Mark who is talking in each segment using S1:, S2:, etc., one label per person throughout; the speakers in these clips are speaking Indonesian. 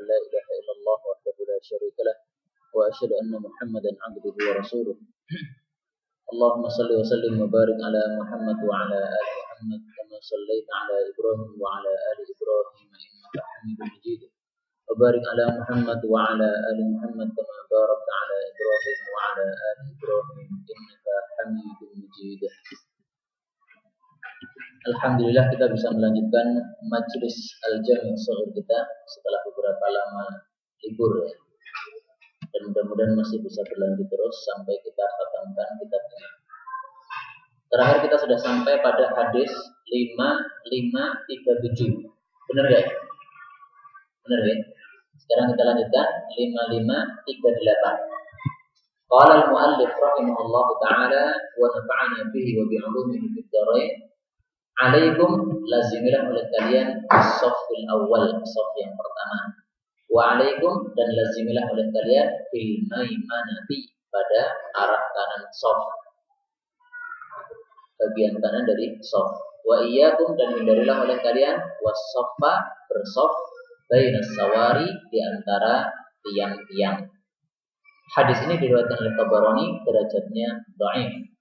S1: لا إله إلا الله وحده لا شريك له وأشهد أن محمدا عبده ورسوله اللهم صل وسلم وبارك على محمد وعلى آل محمد كما صليت على إبراهيم وعلى آل إبراهيم إنك حميد مجيد وبارك على محمد وعلى آل محمد كما باركت على إبراهيم وعلى آل إبراهيم إنك حميد مجيد. Alhamdulillah kita bisa melanjutkan majelis Al-Jami' Shaghir kita setelah beberapa lama libur ya. Dan mudah-mudahan masih bisa berlanjut terus sampai kita khatamkan kitab ini. Terakhir kita sudah sampai pada hadis 5537. Benar ya? Benar ya? Sekarang kita lanjutkan 5538. Qala al-muallif rahimahullahu ta'ala wa nafa'ana bihi wa bi'ulumihi fid dharain. Alaikum lazimilah oleh kalian as-safful awal, saff yang pertama. Wa alaikum dan lazimilah oleh kalian fil maimanati pada arah kanan saff. Bagian kanan dari saff. Wa iyyakum dan hindarilah oleh kalian was-saffa bersaff bainas sawari di antara tiang-tiang. Hadis ini diriwayatkan oleh Tabarani, derajatnya dhaif.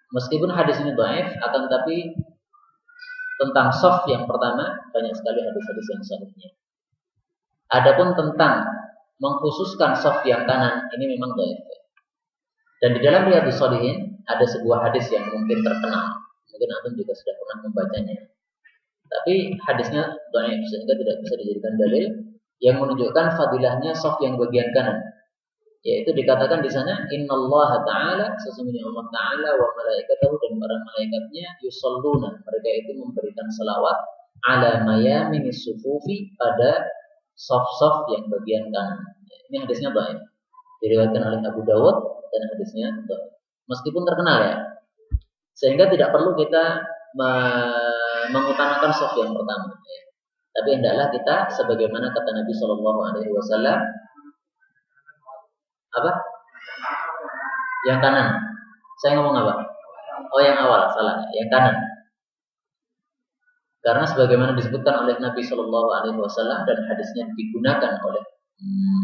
S1: Meskipun hadis ini dhaif, akan tapi tentang shaf yang pertama banyak sekali hadis-hadis yang sahihnya. Adapun tentang mengkhususkan shaf yang kanan ini memang dhaif. Dan di dalam Riyadhus Shalihin ada sebuah hadis yang mungkin terkenal. Mungkin antum juga sudah pernah membacanya. Tapi hadisnya dhaif sehingga tidak bisa dijadikan dalil yang menunjukkan fadilahnya shaf yang bagian kanan. Yaitu dikatakan di sana innallaha ta'ala, sesungguhnya Allah Ta'ala wa malaikatahu dan para malaikatnya yusalluna, mereka itu memberikan salawat ala mayamini sufufi pada saf-saf yang bagian kanan. Ini hadisnya dhaif. Diriwayatkan oleh Abu Dawud dan hadisnya dhaif. Meskipun terkenal ya. Sehingga tidak perlu kita mengutamakan saf yang pertama ya. Tapi hendaklah kita sebagaimana kata Nabi sallallahu alaihi wasallam apa? Yang kanan. Saya ngomong apa? Oh, yang awal, salah. Yang kanan. Karena sebagaimana disebutkan oleh Nabi Shallallahu Alaihi Wasallam dan hadisnya digunakan oleh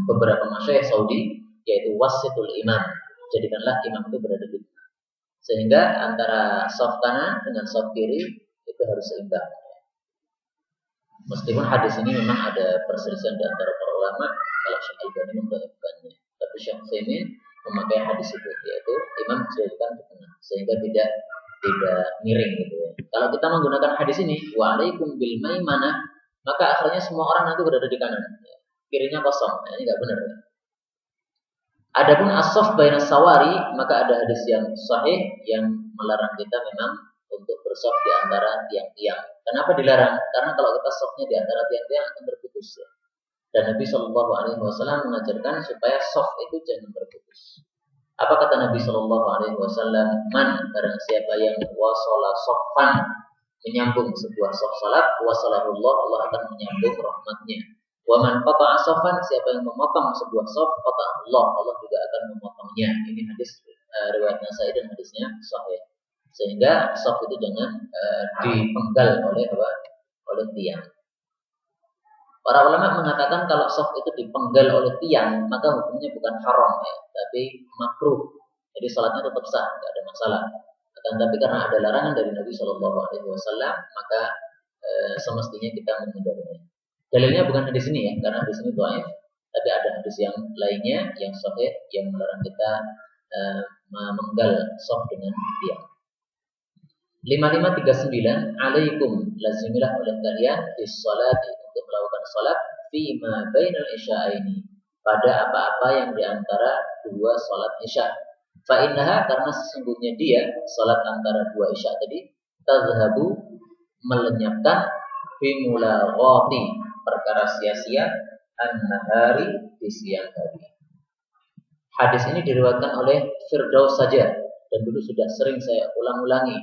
S1: beberapa masyayikh Saudi, yaitu wasitul imam. Jadikanlah imam itu berada di tengah. Sehingga antara shaf kanan dengan shaf kiri itu harus seimbang. Meskipun hadis ini memang ada perselisihan di antara para ulama, kalau Syekh Al-Albani mendhaifkannya. Tapi Syekh Utsaimin memakai hadis itu, yaitu imam dijadikan di tengah sehingga tidak miring gitu ya. Kalau kita menggunakan hadis ini wa alaikum bil maimanah, maka akhirnya semua orang nanti berada di kanan ya. Kirinya kosong. Nah, ini enggak benar ya. Adapun as-saff bainas sawari, maka ada hadis yang sahih yang melarang kita memang untuk bersaf di antara tiang-tiang. Kenapa dilarang? Karena kalau kita safnya di antara tiang-tiang akan terputus ya. Dan Nabi Shallallahu Alaihi Wasallam mengajarkan supaya shaf itu jangan berputus. Apa kata Nabi Shallallahu Alaihi Wasallam? Man, barang siapa yang wasala shaffan, menyambung sebuah shaf salat, wasalahullah, Allah akan menyambung rahmatnya. Wa man qata'a shaffan, siapa yang memotong sebuah shaf, qata'allah, Allah juga akan memotongnya. Ini hadis riwayat Nasai dan hadisnya sahih. Sehingga shaf itu jangan dipenggal oleh tiang. Para ulama mengatakan kalau shaf itu dipenggal oleh tiang, maka hukumnya bukan haram ya, tapi makruh. Jadi salatnya tetap sah, tidak ada masalah. Akan tapi karena ada larangan dari Nabi Shallallahu Alaihi Wasallam, maka semestinya kita menghindarinya. Dalilnya bukan hadis ini ya, karena hadis ini dhaif, tapi ada hadis yang lainnya yang sahih yang melarang kita memenggal shaf dengan tiang. 5539 alaikum lazimilah oleh kalian bis salati untuk melakukan salat fima bainal isya'aini pada apa-apa yang diantara dua salat isya. Fa innaha, karena sesungguhnya dia salat antara dua isya tadi tazhabu melenyapkan fi mulaghati perkara sia-sia an-nahari di siang hari. Hadis ini diriwayatkan oleh Firdaus saja dan dulu sudah sering saya ulang-ulangi.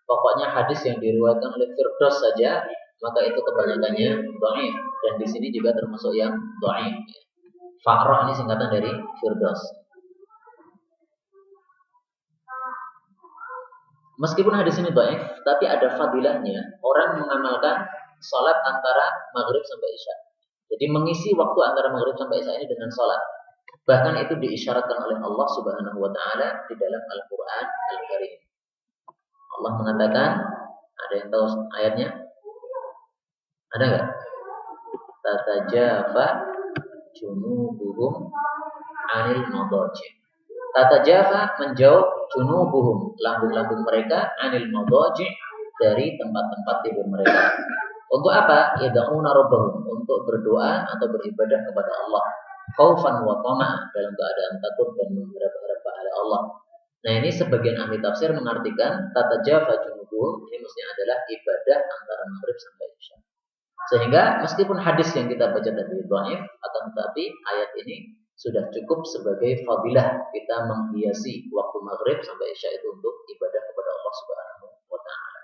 S1: Pokoknya hadis yang diriwayatkan oleh Firdaus saja, maka itu kebanyakannya dhaif, dan di sini juga termasuk yang dhaif. Fa'ra ini singkatan dari Firdaus. Meskipun hadis ini dhaif, tapi ada fadilahnya. Orang mengamalkan salat antara maghrib sampai isya. Jadi mengisi waktu antara maghrib sampai isya ini dengan salat. Bahkan itu diisyaratkan oleh Allah Subhanahu wa taala di dalam Al-Qur'an Al-Karim. Allah mengatakan, ada yang tahu ayatnya? Ada enggak? Tatajafa junubuhum 'anil madaji. Tatajafa menjauh junubuhum, lambung-lambung mereka 'anil madaji, dari tempat-tempat tidur mereka. Untuk apa? Yad'una rabbahum, untuk berdoa atau beribadah kepada Allah. Khaufan wa tama', dalam keadaan takut dan mengharap pahala Allah. Nah, ini sebagian ahli tafsir mengartikan tatajafa junubuhum ini mestinya adalah ibadah antara maghrib sampai isya. Sehingga meskipun hadis yang kita baca tadi dhaif, akan tetapi ayat ini sudah cukup sebagai fadilah kita menghiasi waktu maghrib sampai isya itu untuk ibadah kepada Allah Subhanahu wa taala.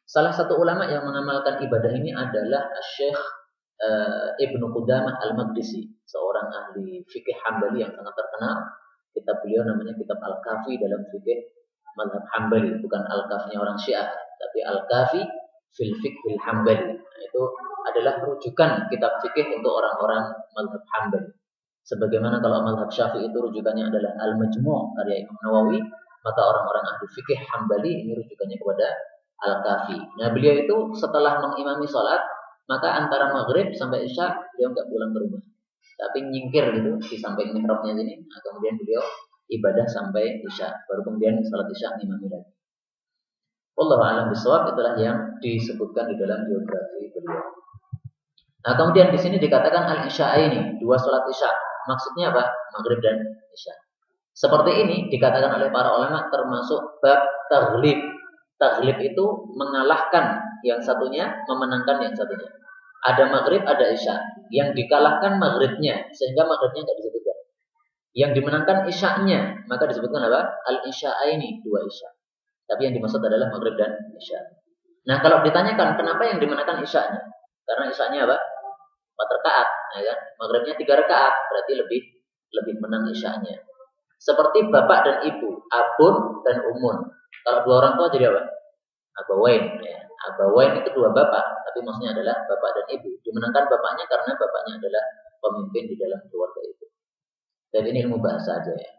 S1: Salah satu ulama yang mengamalkan ibadah ini adalah Syekh Ibnu Qudamah Al-Maqdisi, seorang ahli fikih Hambali yang sangat terkenal. Kitab beliau namanya kitab Al-Kafi dalam fikih mazhab Hambali, bukan Al-Kafinya orang Syiah, tapi Al-Kafi fil fiqhil Hambali. Nah, itu adalah rujukan kitab fikih untuk orang-orang mazhab Hambali. Sebagaimana kalau mazhab Syafi'i itu rujukannya adalah Al-Majmu' karya Imam Nawawi, maka orang-orang ahli fikih Hambali ini rujukannya kepada Al-Kafi. Nah, beliau itu setelah mengimami sholat, maka antara maghrib sampai isya beliau nggak pulang ke rumah, tapi nyingkir gitu di samping mihrabnya sini. Nah, kemudian beliau ibadah sampai isya, baru kemudian salat isya ngimami lagi. Wallahu a'lam bishawab, itulah yang disebutkan di dalam biografi beliau. Nah, kemudian di sini dikatakan al-isya'aini, dua salat isya. Maksudnya apa? Maghrib dan isya. Seperti ini dikatakan oleh para ulama termasuk bab taghlib. Taghlib itu mengalahkan yang satunya, memenangkan yang satunya. Ada maghrib, ada isya. Yang dikalahkan maghribnya, sehingga maghribnya tidak disebutkan. Yang dimenangkan isya'nya, maka disebutkan apa? Al-isya'aini, dua isya. Tapi yang dimaksud adalah maghrib dan isya. Nah, kalau ditanyakan kenapa yang dimenangkan isya'nya? Karena isya'nya apa? 4 rakaat, ya kan? Maghribnya 3 rakaat, berarti lebih menang isya'nya. Seperti bapak dan ibu, abun dan umun. Kalau dua orang tua jadi apa? Abawain, ya. Abawain itu dua bapak, tapi maksudnya adalah bapak dan ibu. Dimenangkan bapaknya karena bapaknya adalah pemimpin di dalam keluarga itu. Dan ini ilmu bahasa aja ya.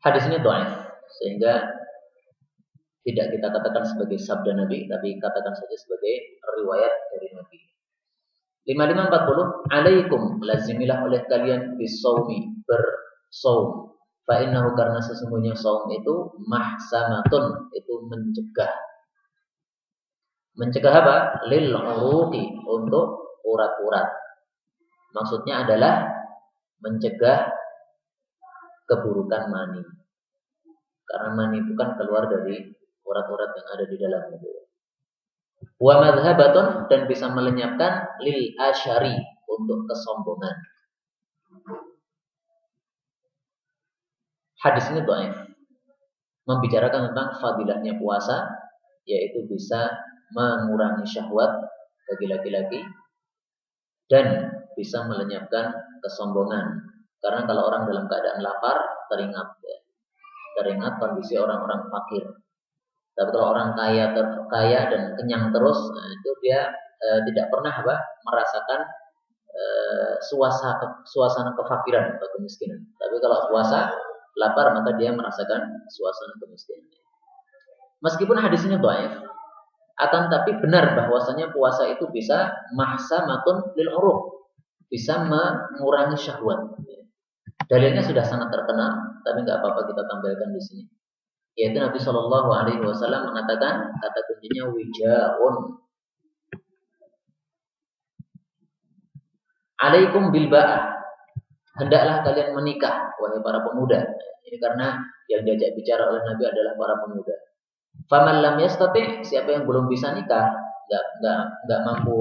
S1: Hadis ini dhaif, sehingga tidak kita katakan sebagai sabda Nabi, tapi katakan saja sebagai riwayat dari Nabi. 5540, alaikum, lazimilah oleh kalian bisawmi, bersaum. Fa innahu, karena sesungguhnya saum itu mahsamatun, itu mencegah. Mencegah apa? Lil uruqi, untuk urat-urat. Maksudnya adalah mencegah keburukan mani. Karena mani itu kan keluar dari urat-urat yang ada di dalam itu. Wa madhhabatun, dan bisa melenyapkan lil asyari, untuk kesombongan. Hadis ini dhaif, membicarakan tentang fadilahnya puasa, yaitu bisa mengurangi syahwat bagi laki-laki dan bisa melenyapkan kesombongan. Karena kalau orang dalam keadaan lapar teringat kondisi orang-orang fakir. Tapi kalau orang kaya dan kenyang terus, nah itu dia tidak pernah merasakan suasana kefakiran atau kemiskinan. Tapi kalau puasa lapar, maka dia merasakan suasana kemiskinan. Meskipun hadis ini dhaif, akan tapi benar bahwasanya puasa itu bisa mahsamatun lil uruq, bisa mengurangi syahwat. Dalilnya sudah sangat terkenal, tapi nggak apa-apa kita tampilkan di sini. Yaitu Nabi Shallallahu Alaihi Wasallam mengatakan, kata kuncinya wijaun. Alaikum bil ba'ah, hendaklah kalian menikah, wahai para pemuda. Ini karena yang diajak bicara oleh Nabi adalah para pemuda. Faman lam yastati, siapa yang belum bisa nikah, nggak mampu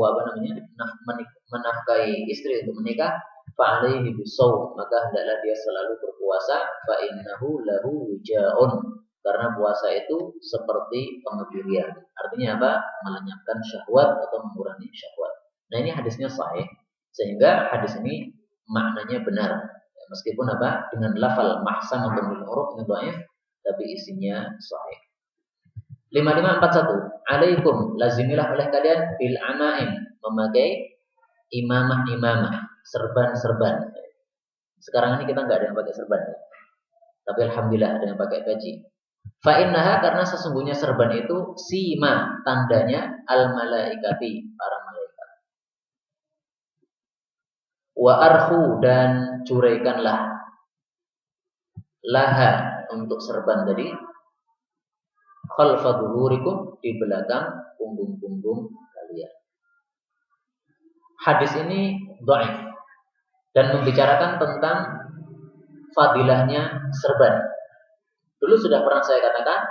S1: menafkahi istri untuk menikah, fa alaihi bisawm, maka hendaklah dia selalu berpuasa, fa innahu lahu wijaun, karena puasa itu seperti pengebirian. Artinya apa? Melenyapkan syahwat atau mengurangi syahwat. Nah, ini hadisnya sahih, sehingga hadis ini maknanya benar. Meskipun dengan lafal mahsamatun lil uruq ini dhaif, tapi isinya sahih. 5541. Alaikum, lazimilah oleh kalian bil amaim, memakai imamah-imamah, serban-serban. Sekarang ini kita nggak ada yang pakai serban, ya. Tapi alhamdulillah ada yang pakai peci. Fa innaha, karena sesungguhnya serban itu sima, tandanya al malaikati, para malaikat. Wa arhu, dan curaikanlah laha, untuk serban tadi, khalfa dhuhurikum, di belakang punggung-punggung kalian. Hadis ini dhaif dan membicarakan tentang fadilahnya serban. Dulu sudah pernah saya katakan,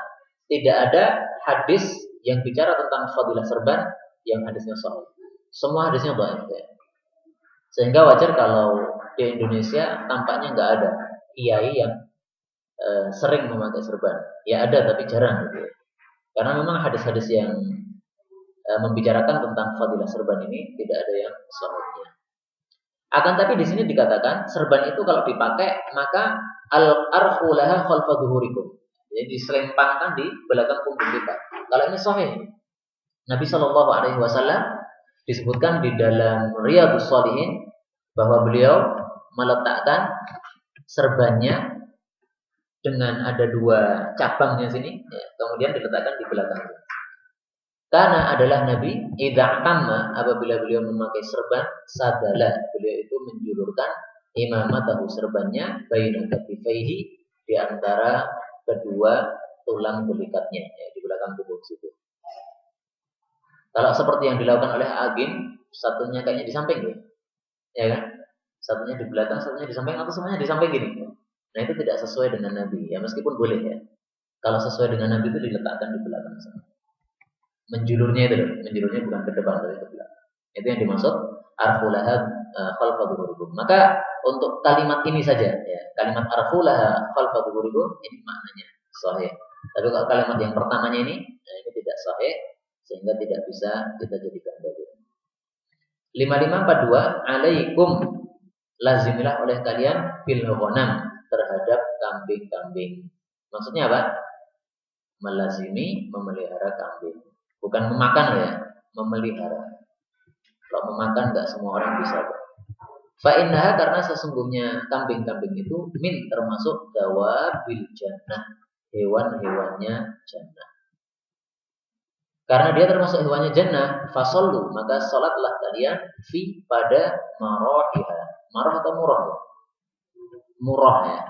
S1: tidak ada hadis yang bicara tentang fadilah serban yang hadisnya sahih. Semua hadisnya dhaif, ya. Sehingga wajar kalau di Indonesia tampaknya nggak ada kiai yang sering memakai serban. Ya ada, tapi jarang, gitu. Karena memang hadis-hadis yang membicarakan tentang fadilah serban ini tidak ada yang sahihnya. Akan tapi di sini dikatakan serban itu kalau dipakai maka al-arfu laha khalfa dhuhurikum. Jadi diselempangkan di belakang punggung kita. Kalau ini sahih. Nabi Shallallahu alaihi wasallam disebutkan di dalam Riyadhus Shalihin bahwa beliau meletakkan serbannya dengan ada dua cabangnya sini, ya, kemudian diletakkan di belakang. Karena adalah Nabi idza tamma, apabila beliau memakai serban, sadala, beliau itu menjulurkan imamatahu, serbannya, baina katifaihi, di antara kedua tulang belikatnya, ya, di belakang punggung situ. Kalau seperti yang dilakukan oleh Agin, satunya kayaknya di samping, ya kan? Satunya di belakang, satunya di samping, atau semuanya di samping gini. Nah, itu tidak sesuai dengan Nabi, ya, meskipun boleh, ya. Kalau sesuai dengan Nabi itu diletakkan di belakang sana. Menjulurnya itu, menjulurnya bukan ke depan tapi ke belakang. Itu yang dimaksud arfulaha khalfa dhuhurikum. Maka untuk kalimat ini saja, ya, kalimat arfulaha khalfa dhuhurikum ini maknanya sahih. Tapi kalau kalimat yang pertamanya ini, nah ini tidak sahih, sehingga tidak bisa kita jadikan dalil. 5542, alaikum, lazimilah oleh kalian bil ghanam, terhadap kambing-kambing. Maksudnya apa? Melazimi, memelihara kambing. Bukan memakan, ya, memelihara. Kalau memakan nggak semua orang bisa. Fa innaha, karena sesungguhnya kambing-kambing itu min, termasuk dawabil jannah, hewan-hewannya jannah. Karena dia termasuk hewannya jannah, fasallu, maka salatlah kalian fi, pada marahiha. Marah atau murah? Murah, ya.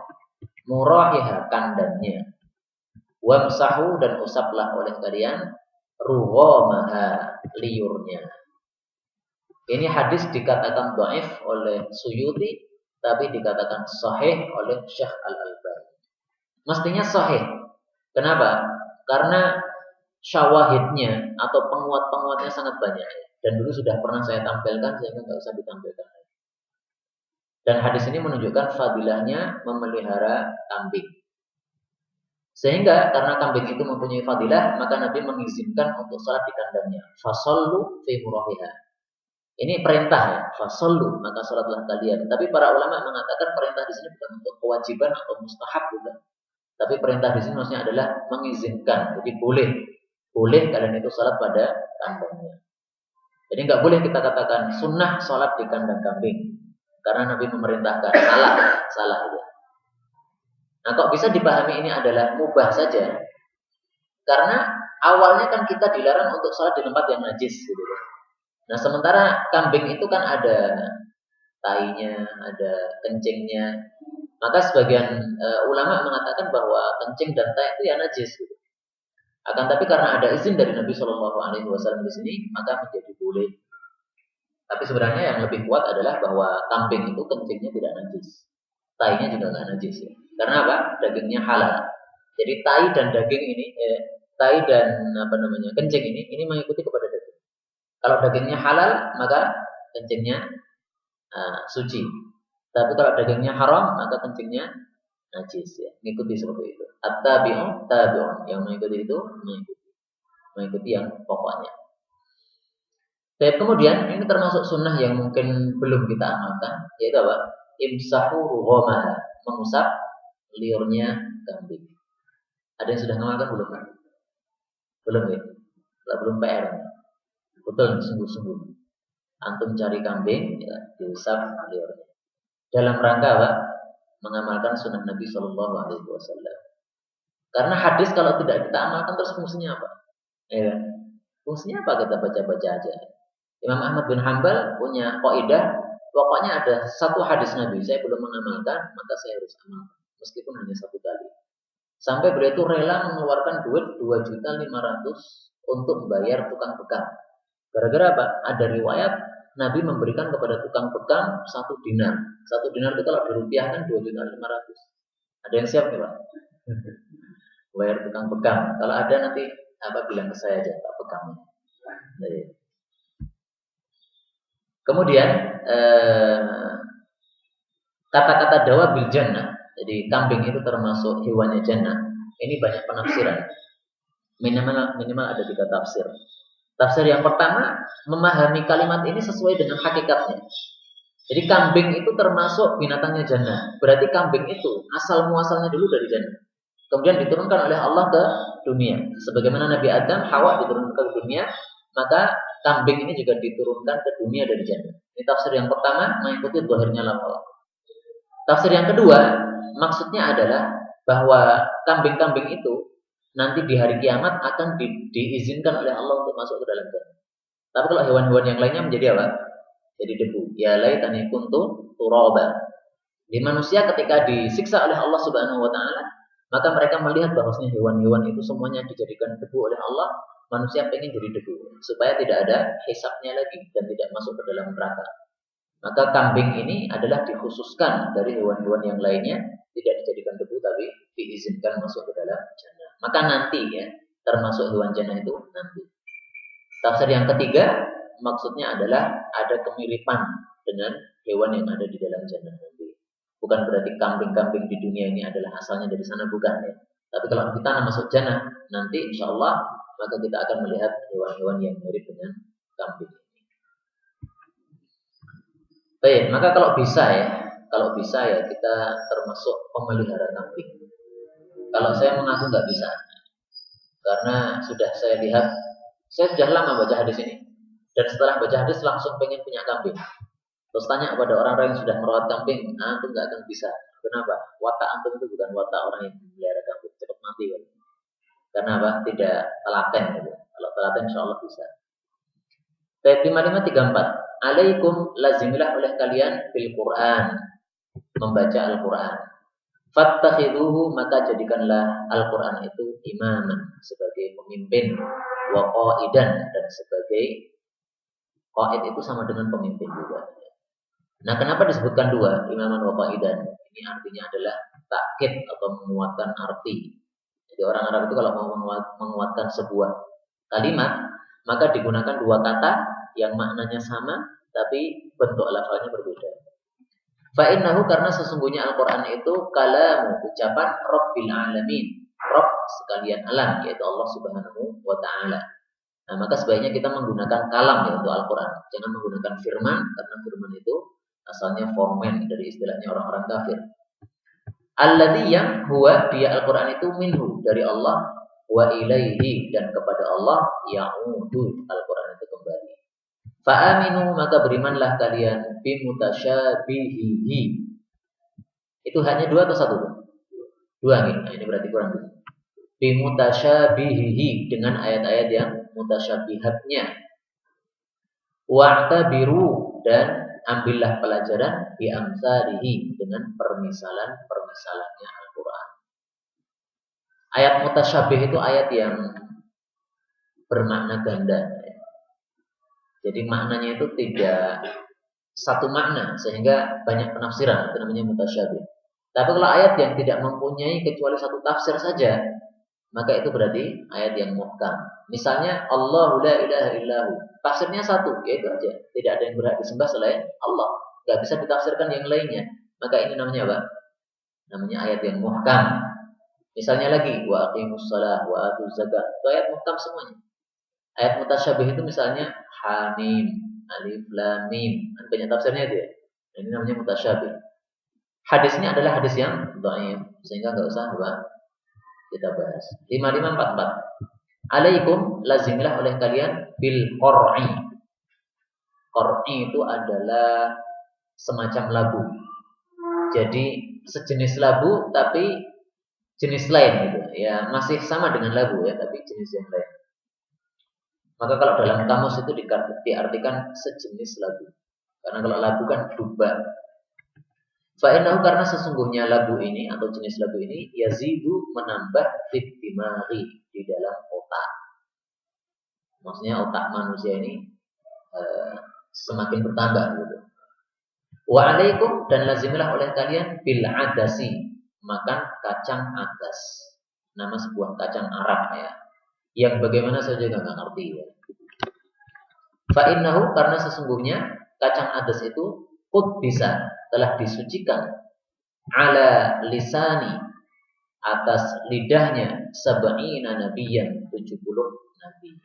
S1: Murahiha, kandangnya. Wamsahu, dan usaplah oleh kalian rughamaha, liurnya. Ini hadis dikatakan dhaif oleh Suyuti, tapi dikatakan sahih oleh Syekh Al-Albani. Mestinya sahih. Kenapa? Karena syawahidnya atau penguat-penguatnya sangat banyak, ya. Dan dulu sudah pernah saya tampilkan, sehingga nggak usah ditampilkan lagi. Dan hadis ini menunjukkan fadilahnya memelihara kambing. Sehingga karena kambing itu mempunyai fadilah, maka Nabi mengizinkan untuk salat di kandangnya. Fasallu fi murahiha. Ini perintah, ya. Fasallu, maka salatlah kalian. Tapi para ulama mengatakan perintah di sini bukan untuk kewajiban atau mustahab, bukan. Tapi perintah di sini maksudnya adalah mengizinkan. Jadi boleh kalian itu salat pada kandangnya. Jadi nggak boleh kita katakan sunnah salat di kandang kambing, karena Nabi memerintahkan. Salah itu. Nah, kok bisa dipahami ini adalah mubah saja? Karena awalnya kan kita dilarang untuk sholat di tempat yang najis, gitu kan. Nah, sementara kambing itu kan ada tainya, ada kencingnya. Maka sebagian ulama mengatakan bahwa kencing dan tai itu ya najis, gitu. Akan tapi karena ada izin dari Nabi Shallallahu Alaihi Wasallam di sini, maka menjadi boleh. Tapi sebenarnya yang lebih kuat adalah bahwa kambing itu kencingnya tidak najis, tainya juga nggak najis, ya. Karena apa? Dagingnya halal. Jadi tai dan daging ini, tai dan kencing ini mengikuti kepada daging. Kalau dagingnya halal, maka kencingnya suci. Tapi kalau dagingnya haram, maka kencingnya najis, ya. Mengikuti seperti itu. At-tabi'un tabi'un, yang mengikuti itu mengikuti yang pokoknya. Dan kemudian ini termasuk sunnah yang mungkin belum kita amalkan, yaitu apa? Imsahu rughamaha, mengusap liurnya kambing. Ada yang sudah ngamalkan belum? Belum ya? Belum PR. Betul, sungguh-sungguh. Antum cari kambing, ya, diusap liurnya. Dalam rangka apa? Mengamalkan sunnah Nabi Shallallahu Alaihi Wasallam. Karena hadis kalau tidak kita amalkan terus fungsinya apa? Ya, fungsinya apa kita baca-baca aja? Imam Ahmad bin Hambal punya kaidah, pokoknya ada satu hadis Nabi saya belum mengamalkan, maka saya harus amalkan, meskipun hanya satu kali. Sampai beliau itu rela mengeluarkan duit 2.500.000 untuk membayar tukang bekam. Gara-gara apa? Ada riwayat Nabi memberikan kepada tukang bekam 1 dinar. 1 dinar itu kalau dirupiahkan 2.500.000. Ada yang siap nih Pak? Bayar tukang bekam. Kalau ada nanti apa bilang ke saya aja Pak bekamnya. Kemudian kata-kata dawa bil jannah. Jadi kambing itu termasuk hewannya jannah. Ini banyak penafsiran. Minimal ada 3 tafsir. Tafsir yang pertama, memahami kalimat ini sesuai dengan hakikatnya. Jadi kambing itu termasuk binatangnya jannah. Berarti kambing itu asal muasalnya dulu dari jannah. Kemudian diturunkan oleh Allah ke dunia. Sebagaimana Nabi Adam, Hawa diturunkan ke dunia, maka kambing ini juga diturunkan ke dunia dari jannah. Ini tafsir yang pertama, mengikuti zahirnya lafal. Tafsir yang kedua, maksudnya adalah bahwa kambing-kambing itu nanti di hari kiamat akan diizinkan oleh Allah untuk masuk ke dalam jannah. Tapi kalau hewan-hewan yang lainnya menjadi apa? Jadi debu. Ya laitani kuntu turaba. Di manusia ketika disiksa oleh Allah Subhanahu wa taala, maka mereka melihat bahwasanya hewan-hewan itu semuanya dijadikan debu oleh Allah. Manusia pengen jadi debu supaya tidak ada hisabnya lagi dan tidak masuk ke dalam neraka. Maka kambing ini adalah dikhususkan dari hewan-hewan yang lainnya, tidak dijadikan debu tapi diizinkan masuk ke dalam jannah. Maka nanti ya, termasuk hewan jannah itu nanti. Tafsir yang ketiga, maksudnya adalah ada kemiripan dengan hewan yang ada di dalam jannah nanti. Bukan berarti kambing-kambing di dunia ini adalah asalnya dari sana, bukan ya. Tapi kalau kita masuk jannah, nanti insya Allah, maka kita akan melihat hewan-hewan yang mirip dengan kambing. Baik, maka kalau bisa ya kita termasuk pemelihara kambing. Kalau saya mengaku nggak bisa, karena saya sudah lama baca hadis ini, dan setelah baca hadis langsung pengen punya kambing. Terus tanya kepada orang-orang yang sudah merawat kambing, antum nggak akan bisa. Kenapa? Watak antum itu bukan watak orang yang memelihara kambing, cepat mati kan? Karena apa? Tidak telaten gitu. Kalau telaten insya Allah bisa. Ayat 5534. Alaikum lazimilah oleh kalian bil Quran, membaca Al-Quran. Fattakhiduhu, maka jadikanlah Al-Quran itu imaman, sebagai pemimpin, wa qaidan, dan sebagai qaid itu sama dengan pemimpin juga. Nah, kenapa disebutkan dua, imaman wa qaidan? Ini artinya adalah takkid atau menguatkan arti. Jadi orang Arab itu kalau mau menguatkan sebuah kalimat, maka digunakan 2 kata yang maknanya sama tapi bentuk lafalnya berbeda. Fa'innahu, karena sesungguhnya Al-Quran itu kalamu, ucapan Rabbil Alamin, Rabb sekalian alam, yaitu Allah Subhanahu wa ta'ala. Nah, maka sebaiknya kita menggunakan kalam, yaitu Al-Quran. Jangan menggunakan firman, karena firman itu asalnya formen dari istilahnya orang-orang kafir. Alladzi, yang huwa, dia Al-Quran itu minhu, dari Allah, wa ilaihi, dan kepada Allah ya'udu, Al-Quran itu kembali. Fa'aminu, maka berimanlah kalian bimutasyabihihi. Itu hanya 2 atau 1? 2 nih. Nah, ini berarti kurang. Bimutasyabihihi, dengan ayat-ayat yang mutasyabihatnya. Wa'tabiru, dan ambillah pelajaran bi amsalihi, dengan permisalan-permisalannya Al-Quran. Ayat mutasyabih itu ayat yang bermakna ganda. Jadi maknanya itu tidak satu makna, sehingga banyak penafsiran, itu namanya mutasyabih. Tapi kalau ayat yang tidak mempunyai kecuali 1 tafsir saja, maka itu berarti ayat yang muhkam. Misalnya Allahu la ilaha illahu, tafsirnya 1, yaitu aja, tidak ada yang berhak disembah selain Allah, nggak bisa ditafsirkan yang lainnya. Maka ini namanya apa? Namanya ayat yang muhkam. Misalnya lagi wa aqimus shalah wa atuz zakat, itu ayat muhkam semuanya. Ayat mutasyabih itu misalnya Hamim, Alif Lam Mim, banyak tafsirnya itu ya. Ini namanya mutasyabih. Hadisnya adalah hadis yang dhaif, sehingga nggak usah kita bahas. 5544. Alaikum, lazimilah oleh kalian bil qur'i. Qur'i itu adalah semacam labu. Jadi sejenis labu tapi jenis lain gitu. Ya, masih sama dengan labu ya, tapi jenis yang lain. Maka kalau dalam kamus itu diartikan sejenis labu. Karena kalau labu kan duba. Fa'innahu, karena sesungguhnya labu ini atau jenis labu ini yazidu, menambah fit dimari, di dalam otak. Maksudnya otak manusia ini semakin bertambah gitu. Wa alaikum, dan lazimilah oleh kalian bil adasi, makan kacang adas. Nama sebuah kacang Arab ya. Yang bagaimana saja nggak ngerti ya. Fa'innahu, karena sesungguhnya kacang adas itu bisa telah disucikan ala lisani, atas lidahnya sab'ina nabiyan, 70 nabi.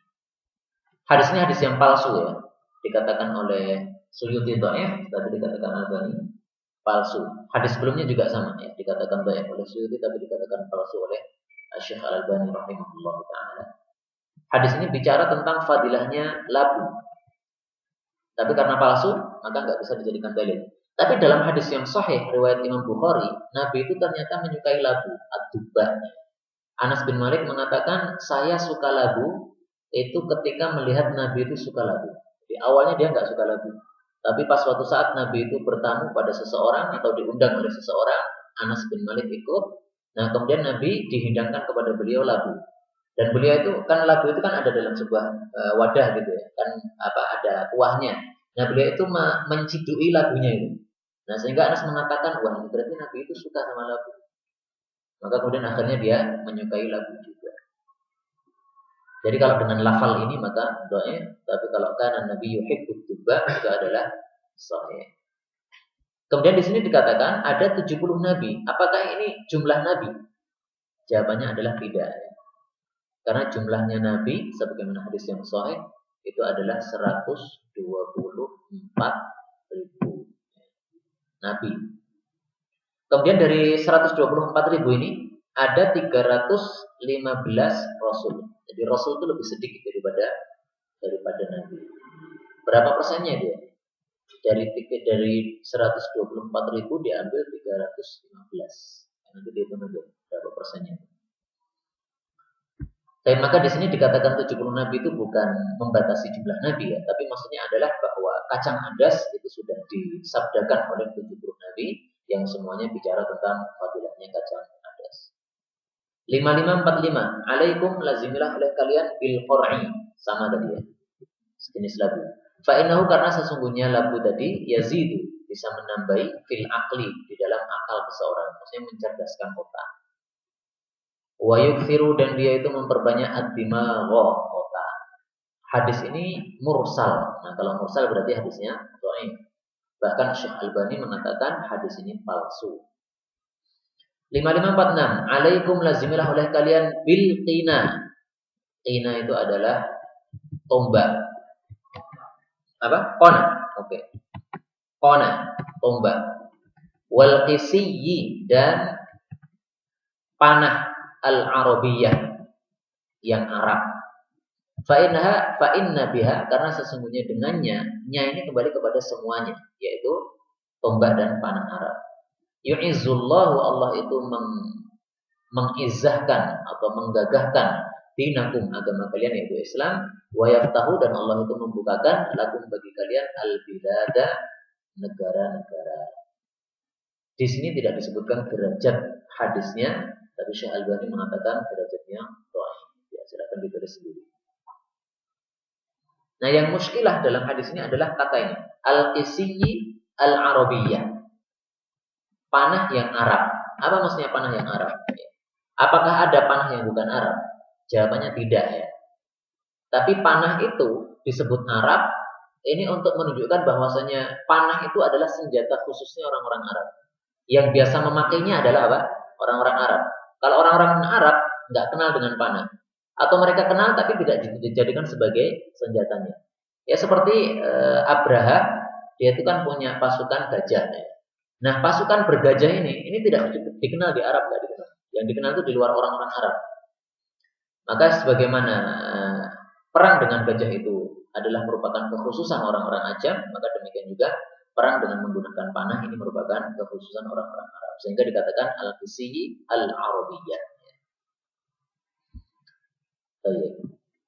S1: Hadis ini hadis yang palsu ya. Dikatakan oleh Suyuti dhaif, tapi dikatakan Albani palsu. Hadis sebelumnya juga sama ya, dikatakan dhaif oleh Suyuti tapi dikatakan palsu oleh Syekh Al-Albani rahimahullah taala. Hadis ini bicara tentang fadilahnya labu. Tapi karena palsu, maka nggak bisa dijadikan dalil. Tapi dalam hadis yang sahih riwayat Imam Bukhari, Nabi itu ternyata menyukai labu, ad-dubba. Anas bin Malik mengatakan, saya suka labu itu ketika melihat Nabi itu suka labu. Di awalnya dia nggak suka labu, tapi pas suatu saat Nabi itu bertamu pada seseorang atau diundang oleh seseorang, Anas bin Malik ikut. Nah kemudian Nabi dihidangkan kepada beliau labu. Dan beliau itu kan labu itu kan ada dalam sebuah wadah gitu ya, kan ada kuahnya. Nah beliau itu mencidui labunya itu. Nah sehingga Anas mengatakan, wah ini berarti Nabi itu suka sama labu. Maka kemudian akhirnya dia menyukai labu juga. Jadi kalau dengan lafal ini maka dhaif, tapi kalau kana Nabi yuhibbud dubba itu adalah sahih. Kemudian di sini dikatakan ada 70 nabi. Apakah ini jumlah nabi? Jawabannya adalah tidak. Karena jumlahnya nabi sebagaimana hadis yang sahih itu adalah 124.000 nabi. Kemudian dari 124.000 ini ada 315 rasul. Jadi rasul itu lebih sedikit daripada nabi. Berapa persennya dia? Dari 124.000 diambil 315. Nanti dihitung aja berapa persennya. Tapi maka di sini dikatakan 70 nabi itu bukan membatasi jumlah nabi ya, tapi maksudnya adalah bahwa kacang adas itu sudah disabdakan oleh 70 nabi yang semuanya bicara tentang fadilahnya kacang adas. 5545, alaikum, lazimilah oleh kalian bil qur'i, sama tadi ya, sejenis labu. Fa'innahu, karena sesungguhnya labu tadi yazidu, bisa menambahi fil akli, di dalam akal seseorang, maksudnya mencerdaskan otak. Wa yukthiru, dan dia itu memperbanyak ad-dimagha, otak. Hadis ini mursal. Nah, kalau mursal berarti hadisnya dhaif. Bahkan Syekh Albani mengatakan hadis ini palsu. 5546, alaikum, lazimilah oleh kalian bil qina. Qina itu adalah tombak. Apa? Qona. Oke. Qona, tombak. Wal qisiyyi, dan panah al-Arabiyah yang Arab. Fa'inna biha, karena sesungguhnya dengannya, nya ini kembali kepada semuanya, yaitu tombak dan panah Arab. Yu'izzullahu, Allah itu mengizzahkan atau menggagahkan dinakum, agama kalian yaitu Islam, wa yaftahu, dan Allah itu membukakan lakum, bagi kalian al-bilada, negara-negara. Di sini tidak disebutkan derajat hadisnya, tapi Syekh Albani mengatakan derajatnya dhaif. Ya, silakan ditulis sendiri. Nah, yang muskilah dalam hadis ini adalah kata ini, al-qisiyyi al-Arabiyyah. Panah yang Arab. Apa maksudnya panah yang Arab? Apakah ada panah yang bukan Arab? Jawabannya tidak ya. Tapi panah itu disebut Arab ini untuk menunjukkan bahwasanya panah itu adalah senjata khususnya orang-orang Arab. Yang biasa memakainya adalah apa? Orang-orang Arab. Kalau orang-orang Arab nggak kenal dengan panah, atau mereka kenal tapi tidak dijadikan sebagai senjatanya. Ya seperti Abraha, dia itu kan punya pasukan gajah. Ya. Nah pasukan bergajah ini tidak dikenal di Arab, nggak dikenal. Yang dikenal itu di luar orang-orang Arab. Maka sebagaimana perang dengan gajah itu adalah merupakan kekhususan orang-orang Ajam, maka demikian juga perang dengan menggunakan panah ini merupakan kekhususan orang-orang Arab. Sehingga dikatakan al-qisi al-arabiyyah.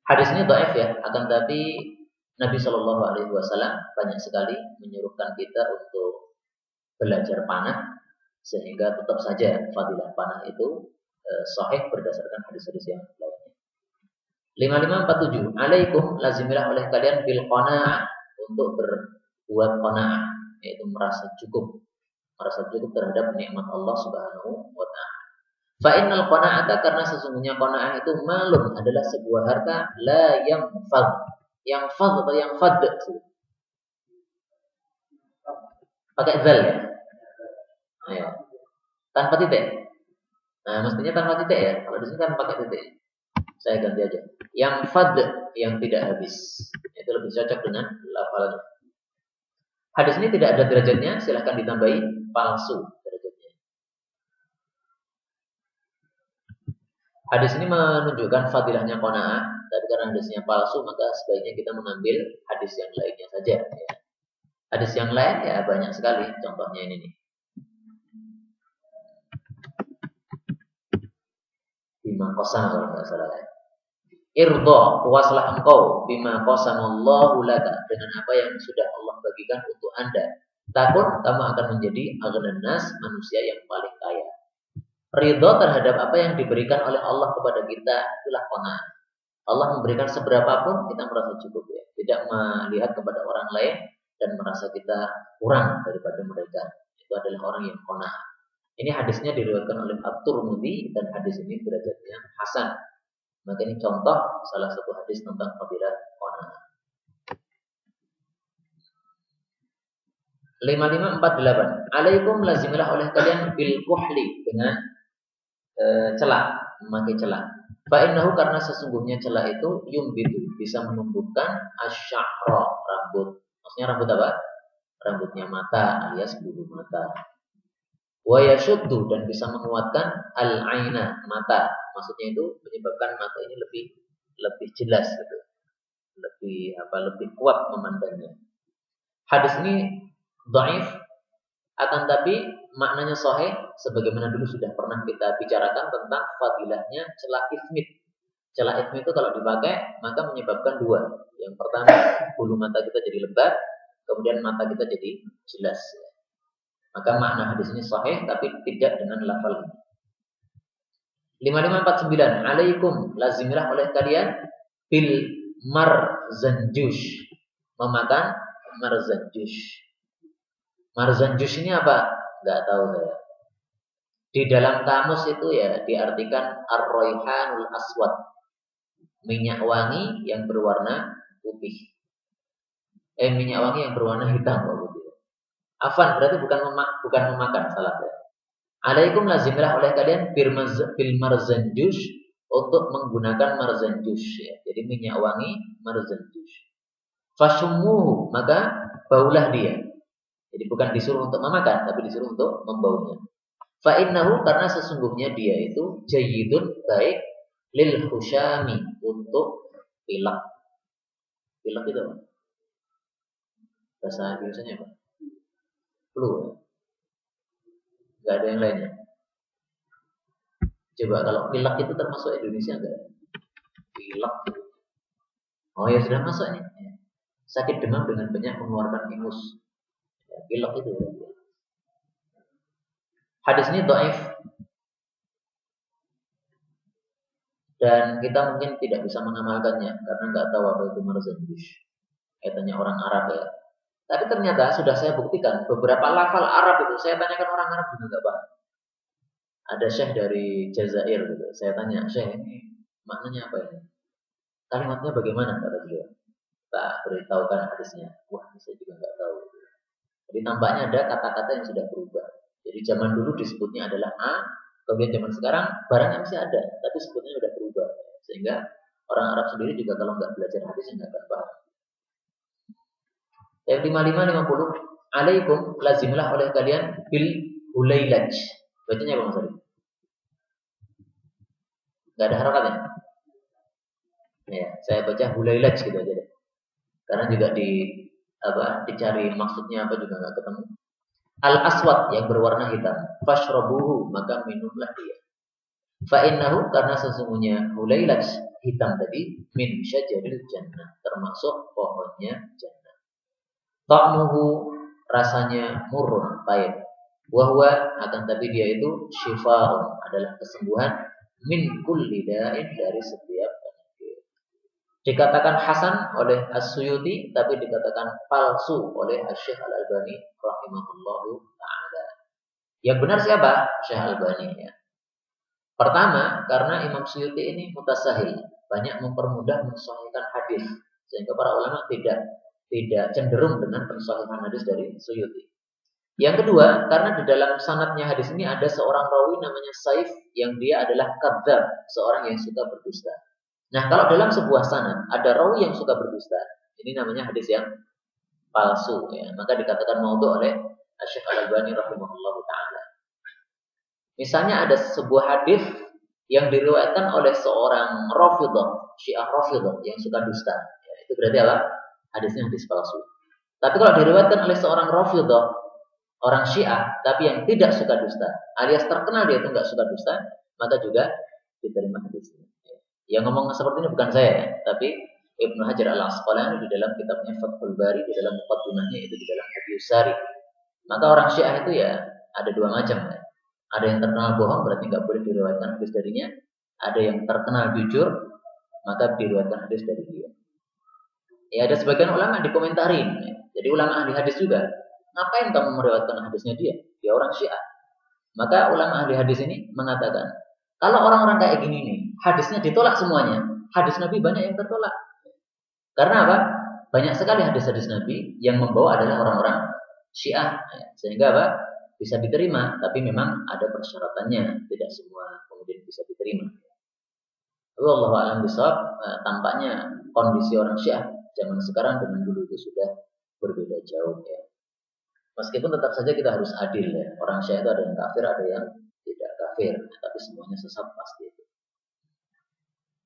S1: Hadis ini dhaif ya, akan tapi Nabi Shallallahu Alaihi Wasallam banyak sekali menyuruhkan kita untuk belajar panah, sehingga tetap saja fadilah panah itu sahih berdasarkan hadis-hadis yang lainnya. 5547 alaikum lazimilah oleh kalian bil qanaah, untuk berbuat qanaah, yaitu merasa cukup terhadap nikmat Allah Subhanahu wa taala. Fa innal qanaata, karena sesungguhnya qanaah itu malun, adalah sebuah harta la yanfad. Yang fad atau yang fad? Pakai zal ya? Ayo. Tanpa titik. Nah, mestinya tanpa titik ya. Kalau di sini kan pakai titik. Saya ganti aja. Yang fad, yang tidak habis. Itu lebih cocok dengan lafalnya. Hadis ini tidak ada derajatnya, silahkan ditambahi palsu derajatnya. Hadis ini menunjukkan fadilahnya qanaah, tapi karena hadisnya palsu, maka sebaiknya kita mengambil hadis yang lainnya saja. Ya. Hadis yang lain ya banyak sekali. Contohnya ini nih. Bima qasam, kalau nggak salah ya. Irdo, puaslah engkau bima qasamallahu laka, dengan apa yang sudah Allah bagikan untuk Anda. Takut kamu akan menjadi aghnan nas, manusia yang paling kaya. Ridho terhadap apa yang diberikan oleh Allah kepada kita, itulah qanaah. Allah memberikan seberapapun, kita merasa cukup ya. Tidak melihat kepada orang lain dan merasa kita kurang daripada mereka. Itu adalah orang yang qanaah. Ini hadisnya diriwayatkan oleh At-Tirmidzi dan hadis ini derajatnya hasan. Maka ini contoh salah satu hadis tentang fadilah qanaah. 5548 alaikum lazimilah oleh kalian bil kuhli, dengan celak, memakai celak. Fa'innahu, karena sesungguhnya celak itu yumbitu, bisa menumbuhkan asy'ara, rambut. Maksudnya rambut apa? Rambutnya mata alias bulu mata. Wa yashuddu, dan bisa menguatkan al-aina, mata. Maksudnya itu menyebabkan mata ini lebih jelas gitu. Lebih kuat memandangnya. Hadis ini dhaif, akan tapi maknanya sahih, sebagaimana dulu sudah pernah kita bicarakan tentang fadilahnya celak ifmit. Celak ifmit itu kalau dipakai maka menyebabkan dua. Yang pertama, bulu mata kita jadi lebat, kemudian mata kita jadi jelas. Maka makna hadis ini sahih, tapi tidak dengan lafal ini. 5549 alaikum lazimilah oleh kalian bil marzanjush, memakan marzanjush. Marzanjush ini apa? Enggak tahu saya. Di dalam kamus itu ya diartikan ar-raihanul aswad, minyak wangi yang berwarna putih. Minyak wangi yang berwarna hitam putih. Afan, berarti bukan memakan, salah ya. Alaikum lazimlah oleh kalian bil marzanjush, untuk menggunakan marzanjush ya. Jadi minyak wangi marzanjush. Fashumuhu, maka baulah dia. Jadi bukan disuruh untuk memakan, tapi disuruh untuk membaunya. Fa'innahu, karena sesungguhnya dia itu jayyidun, baik, lil khusyami, untuk pilek. Pilek itu apa? Bahasa Indonesianya apa? Flu. Enggak ada yang lainnya. Coba kalau pilek itu termasuk Indonesia enggak? Pilek itu. Oh ya, sudah masuk nih. Sakit demam dengan banyak mengeluarkan ingus. Ya, pilek itu. Hadis ini dhaif, dan kita mungkin tidak bisa mengamalkannya karena nggak tahu apa itu marzanjush. Katanya orang Arab ya. Tapi ternyata sudah saya buktikan beberapa lafal Arab itu, saya tanyakan orang Arab juga nggak paham. Ada syekh dari Jazair gitu. Saya tanya, "Syekh, ini maknanya apa ini? Kalimatnya bagaimana?" kata beliau. Tak beritahukan hadisnya. Wah, saya juga nggak tahu. Jadi tampaknya ada kata-kata yang sudah berubah. Jadi zaman dulu disebutnya adalah A, kemudian zaman sekarang barangnya masih ada, tapi sebutnya sudah berubah. Sehingga orang Arab sendiri juga kalau nggak belajar hadisnya nggak akan paham. Yang 5550 alaikum lazimlah oleh kalian bil hulailaj. Bacanya apa Mas Ari? Nggak ada harokatnya. Ya, saya baca hulailaj gitu aja deh. Karena juga dicari maksudnya apa juga nggak ketemu. Al aswad yang berwarna hitam. Fashrabuhu, maka minumlah dia. Fa innahu, karena sesungguhnya hulailaj hitam tadi min syajaril jannah, termasuk pohonnya jannah. Ta'muhu, rasanya murun, pahit. Wahwa, akan tapi dia itu syifa'un, adalah kesembuhan min kulli da'in, dari setiap penyakit. Dikatakan hasan oleh As-Suyuti, tapi dikatakan palsu oleh Asy-Syaikh Al-Albani rahimahullahu taala. Yang benar siapa? Syekh Al-Albani ya. Pertama, karena Imam Suyuti ini mutasahil, banyak mempermudah mensahihkan hadis, sehingga para ulama tidak cenderung dengan pensahihan hadis dari Suyuti. Yang kedua, karena di dalam sanadnya hadis ini ada seorang rawi namanya Saif, yang dia adalah kadzab, seorang yang suka berdusta. Nah, kalau dalam sebuah sanad ada rawi yang suka berdusta, ini namanya hadis yang palsu ya. Maka dikatakan maudhu oleh Asy-Syaikh Al-Albani rahimahullahu taala. Misalnya ada sebuah hadis yang diriwayatkan oleh seorang Rafidhah, Syiah Rafidhah yang suka dusta. Ya, itu berarti apa? Hadisnya hadis palsu. Tapi kalau diriwayatkan oleh seorang Rafidhah, orang Syiah, tapi yang tidak suka dusta, alias terkenal dia itu nggak suka dusta, maka juga diterima hadisnya. Yang ngomong seperti ini bukan saya, tapi Ibnu Hajar Al-Asqalani di dalam kitabnya Fathul Bari, di dalam muqaddimahnya itu di dalam Hadis Sari. Maka orang Syiah itu ya ada dua macam ya. Ada yang terkenal bohong, berarti nggak boleh diriwayatkan hadis darinya. Ada yang terkenal jujur, maka diriwayatkan hadis dari dia. Ya ada sebagian ulama dikomentarin. Ya. Jadi ulama ahli hadis juga, ngapain kamu meriwayatkan hadisnya dia? Dia orang Syiah. Maka ulama ahli hadis ini mengatakan, kalau orang-orang kayak gini nih, hadisnya ditolak semuanya. Hadis Nabi banyak yang tertolak. Karena apa? Banyak sekali hadis-hadis Nabi yang membawa adalah orang-orang Syiah. Ya. Sehingga apa? Bisa diterima, tapi memang ada persyaratannya. Tidak semua kemudian bisa diterima. Wallahu a'lam bishawab. Tampaknya kondisi orang Syiah zaman sekarang dengan dulu itu sudah berbeda jauh ya. Meskipun tetap saja kita harus adil ya. Orang Syiah itu ada yang kafir, ada yang tidak kafir, tapi semuanya sesat pasti itu.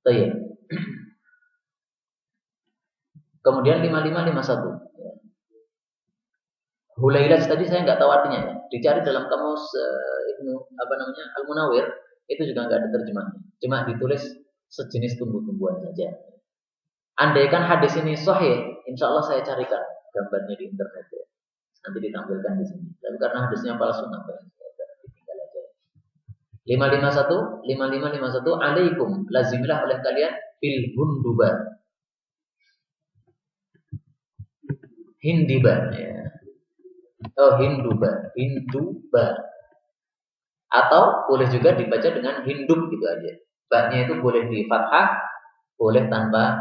S1: Baik. Kemudian 5551. Hulailaj tadi saya nggak tahu artinya ya. Dicari dalam kamus Al-Munawwir, itu juga nggak ada terjemahnya. Cuma ditulis sejenis tumbuh-tumbuhan saja. Andaikan hadis ini sahih, insya Allah saya carikan gambarnya di internet ya. Nanti ditampilkan di sini. Tapi karena hadisnya palsu, ngapain? Tinggal aja. 5551, alaikum, lazimilah oleh kalian bil hunduba. Hindiba ya. Oh, hinduba. Atau boleh juga dibaca dengan hindub gitu aja. Ba-nya itu boleh di fathah, boleh tanpa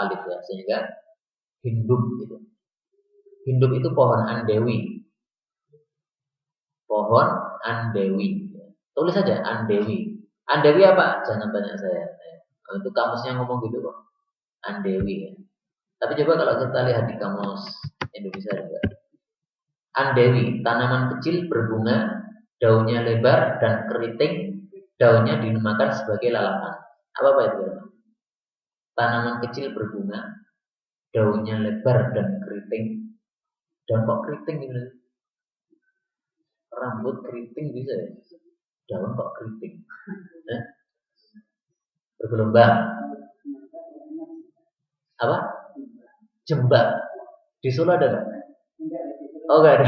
S1: alif ya, sehingga hindub gitu. Hindub itu pohon andewi. Pohon andewi. Tulis saja andewi. Andewi apa? Jangan tanya saya. Itu kamusnya ngomong gitu kok. Andewi ya. Tapi coba kalau kita lihat di kamus Indonesia juga. Andewi, tanaman kecil berbunga, daunnya lebar dan keriting, daunnya dinamakan sebagai lalapan. Apa itu? Tanaman kecil berbunga, daunnya lebar dan keriting. Daun kok keriting gitu? Rambut keriting bisa ya? Daun kok keriting? Bergelombang. Apa? Jembak. Di Solo ada nggak? Oh nggak ada.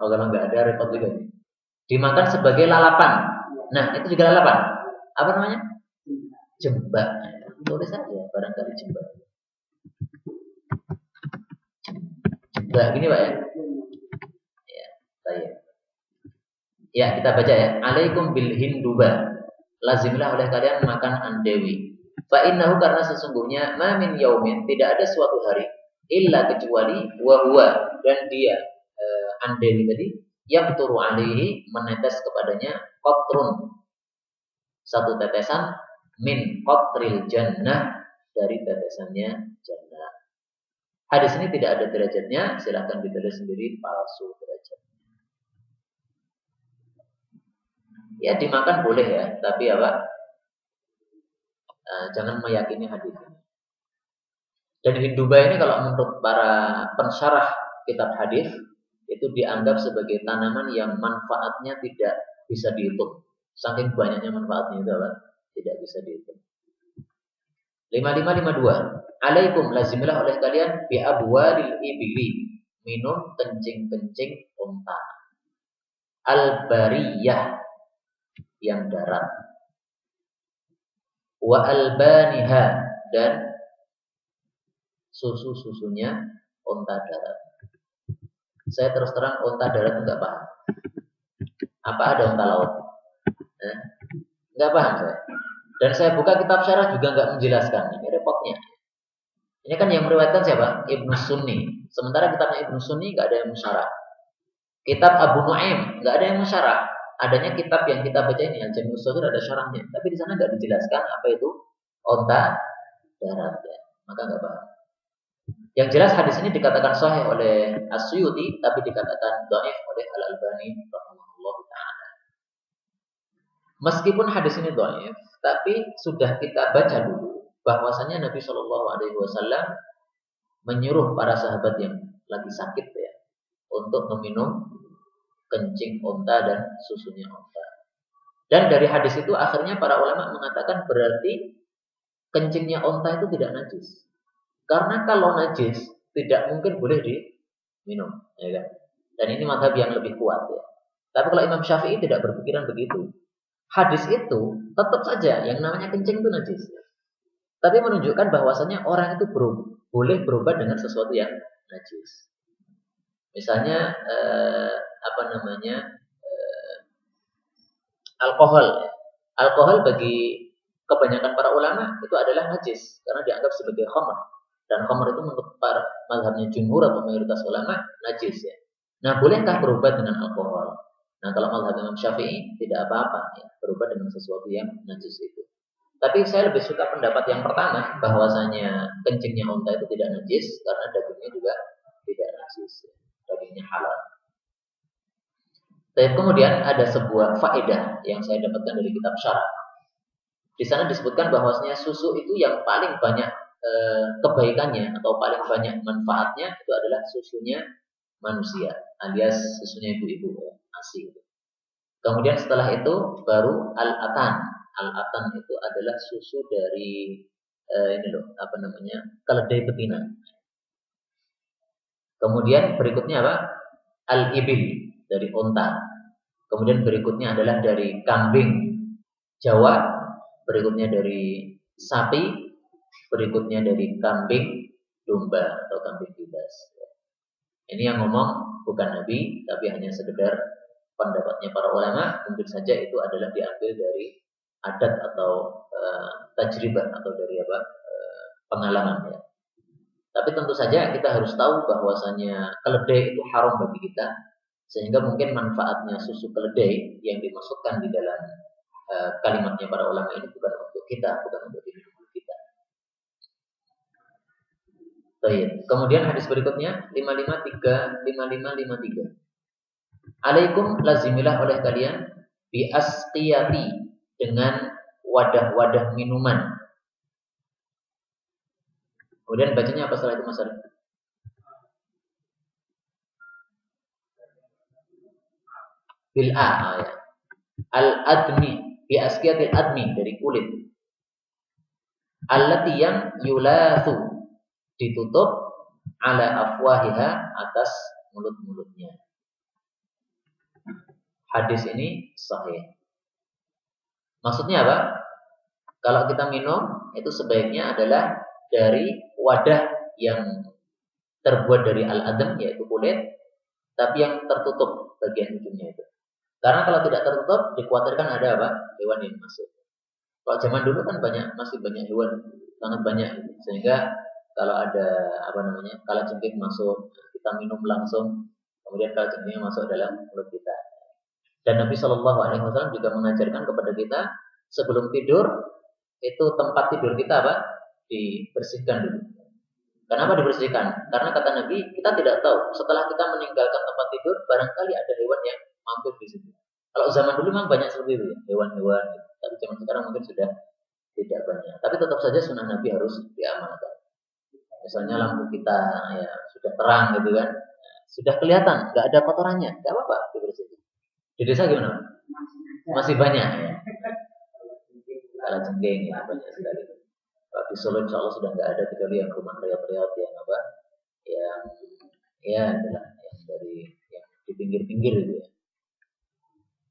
S1: Oh kalau nggak ada repot juga. Dimakan sebagai lalapan. Nah itu juga lalapan. Apa namanya? Jembak. Tulis saja barangkali jembak. Jembak gini pak ya. Ya, saya. Ya kita baca ya. Alaikum bil hinduba. Lazimlah oleh kalian makan andewi. Fa innahu, karena sesungguhnya ma min yaumin, tidak ada suatu hari illa kecuali wa dan dia andewi tadi yang turu alaihi, menetes kepadanya qatrun, satu tetesan min qatril jannah, dari tetesannya jannah. Hadis ini tidak ada derajatnya, silahkan ditulis sendiri palsu derajatnya. Ya dimakan boleh ya, tapi apa? jangan meyakini hadis ini. Dan hinduba ini kalau menurut para pensyarah kitab hadis itu dianggap sebagai tanaman yang manfaatnya tidak bisa dihitung. Saking banyaknya manfaatnya itu apa? Tidak bisa dihitung. 5552. Alaikum lazimilah oleh kalian bi abwalil ibili, minum kencing-kencing unta. Al-bariyah yang darat. Wa albaniha dan susu-susunya unta darat. Saya terus terang unta darat enggak paham. Apa ada unta laut? Enggak paham saya. Dan saya buka kitab syarah juga enggak menjelaskan. Ini repotnya. Ini kan yang meriwayatkan siapa? Ibnu Sunni. Sementara kitabnya Ibnu Sunni enggak ada yang musyarah. Kitab Abu Nuaim enggak ada yang musyarah. Adanya kitab yang kita baca ini Al-Jami' As-Shaghir ada syarahnya. Tapi di sana enggak dijelaskan apa itu unta darat ya. Maka enggak paham. Yang jelas hadis ini dikatakan sahih oleh As-Suyuti, tapi dikatakan dhaif oleh Al-Albani rahimahullah ta'ala. Meskipun hadis ini dhaif, tapi sudah kita baca dulu bahwasanya Nabi Shallallahu Alaihi Wasallam menyuruh para sahabat yang lagi sakit ya untuk meminum kencing unta dan susunya unta. Dan dari hadis itu akhirnya para ulama mengatakan berarti kencingnya unta itu tidak najis. Karena kalau najis tidak mungkin boleh diminum, ya kan? Dan ini mazhab yang lebih kuat ya. Tapi kalau Imam Syafi'i tidak berpikiran begitu. Hadis itu tetap saja yang namanya kencing itu najis. Tapi menunjukkan bahwasanya orang itu boleh berobat dengan sesuatu yang najis. Misalnya alkohol. Ya. Alkohol bagi kebanyakan para ulama itu adalah najis karena dianggap sebagai khamr. Dan khamr itu menurut para mazhabnya jumhur atau mayoritas ulama najis ya. Nah, bolehkah berobat dengan alkohol? Nah, kalau mazhab Imam Syafi'i tidak apa-apa ya, berobat dengan sesuatu yang najis itu. Tapi saya lebih suka pendapat yang pertama bahwasanya kencingnya unta itu tidak najis karena dagingnya juga tidak najis. Ya. Dagingnya halal. Dan kemudian ada sebuah faedah yang saya dapatkan dari kitab syarah. Di sana disebutkan bahwasanya susu itu yang paling banyak kebaikannya atau paling banyak manfaatnya itu adalah susunya manusia alias susunya ibu-ibu ASI. Kemudian setelah itu baru al-atan. Al-atan itu adalah susu dari keledai betina. Kemudian berikutnya apa? Al-ibil dari unta. Kemudian berikutnya adalah dari kambing Jawa, berikutnya dari sapi, berikutnya dari kambing domba atau kambing bebas. Ini yang ngomong bukan Nabi, tapi hanya sekedar pendapatnya para ulama. Mungkin saja itu adalah diambil dari adat atau tajribah atau dari pengalaman ya. Tapi tentu saja kita harus tahu bahwasanya keledai itu haram bagi kita, sehingga mungkin manfaatnya susu keledai yang dimasukkan di dalam kalimatnya para ulama ini bukan untuk kita, bukan untuk diri kita. Baik. Kemudian hadis berikutnya 5553. Alaikum lazimilah oleh kalian bi asqiyati dengan wadah-wadah minuman. Kemudian bacanya apa setelah itu Mas Arif? Bil a ya. Al-admi bi asqiyatil admi dari kulit. Allati yang yulathu ditutup ala afwahiha atas mulut-mulutnya. Hadis ini sahih. Maksudnya apa? Kalau kita minum itu sebaiknya adalah dari wadah yang terbuat dari al-adam yaitu kulit, tapi yang tertutup bagian ujungnya itu. Karena kalau tidak tertutup dikhawatirkan ada apa? Hewan yang masuk. Kalau zaman dulu kan masih banyak hewan, sangat banyak, sehingga kalau ada kalajengking masuk, kita minum langsung, kemudian kalajengkingnya masuk dalam mulut kita. Dan Nabi Shallallahu Alaihi Wasallam juga mengajarkan kepada kita sebelum tidur itu tempat tidur kita dibersihkan dulu. Kenapa dibersihkan? Karena kata Nabi kita tidak tahu setelah kita meninggalkan tempat tidur barangkali ada hewan yang mampir di situ. Kalau zaman dulu memang banyak seperti itu ya, hewan-hewan. Tapi zaman sekarang mungkin sudah tidak banyak. Tapi tetap saja sunnah Nabi harus diamalkan. Misalnya lampu kita ya sudah terang gitu kan, sudah kelihatan, nggak ada kotorannya, nggak apa-apa dibersihin. Di desa gimana? Masih banyak ya. Kala jengking ya banyak sekali. Kalau di Solo insya Allah sudah nggak ada kecuali yang rumah riat-riat yang apa, yang ya adalah yang dari yang di pinggir-pinggir itu ya.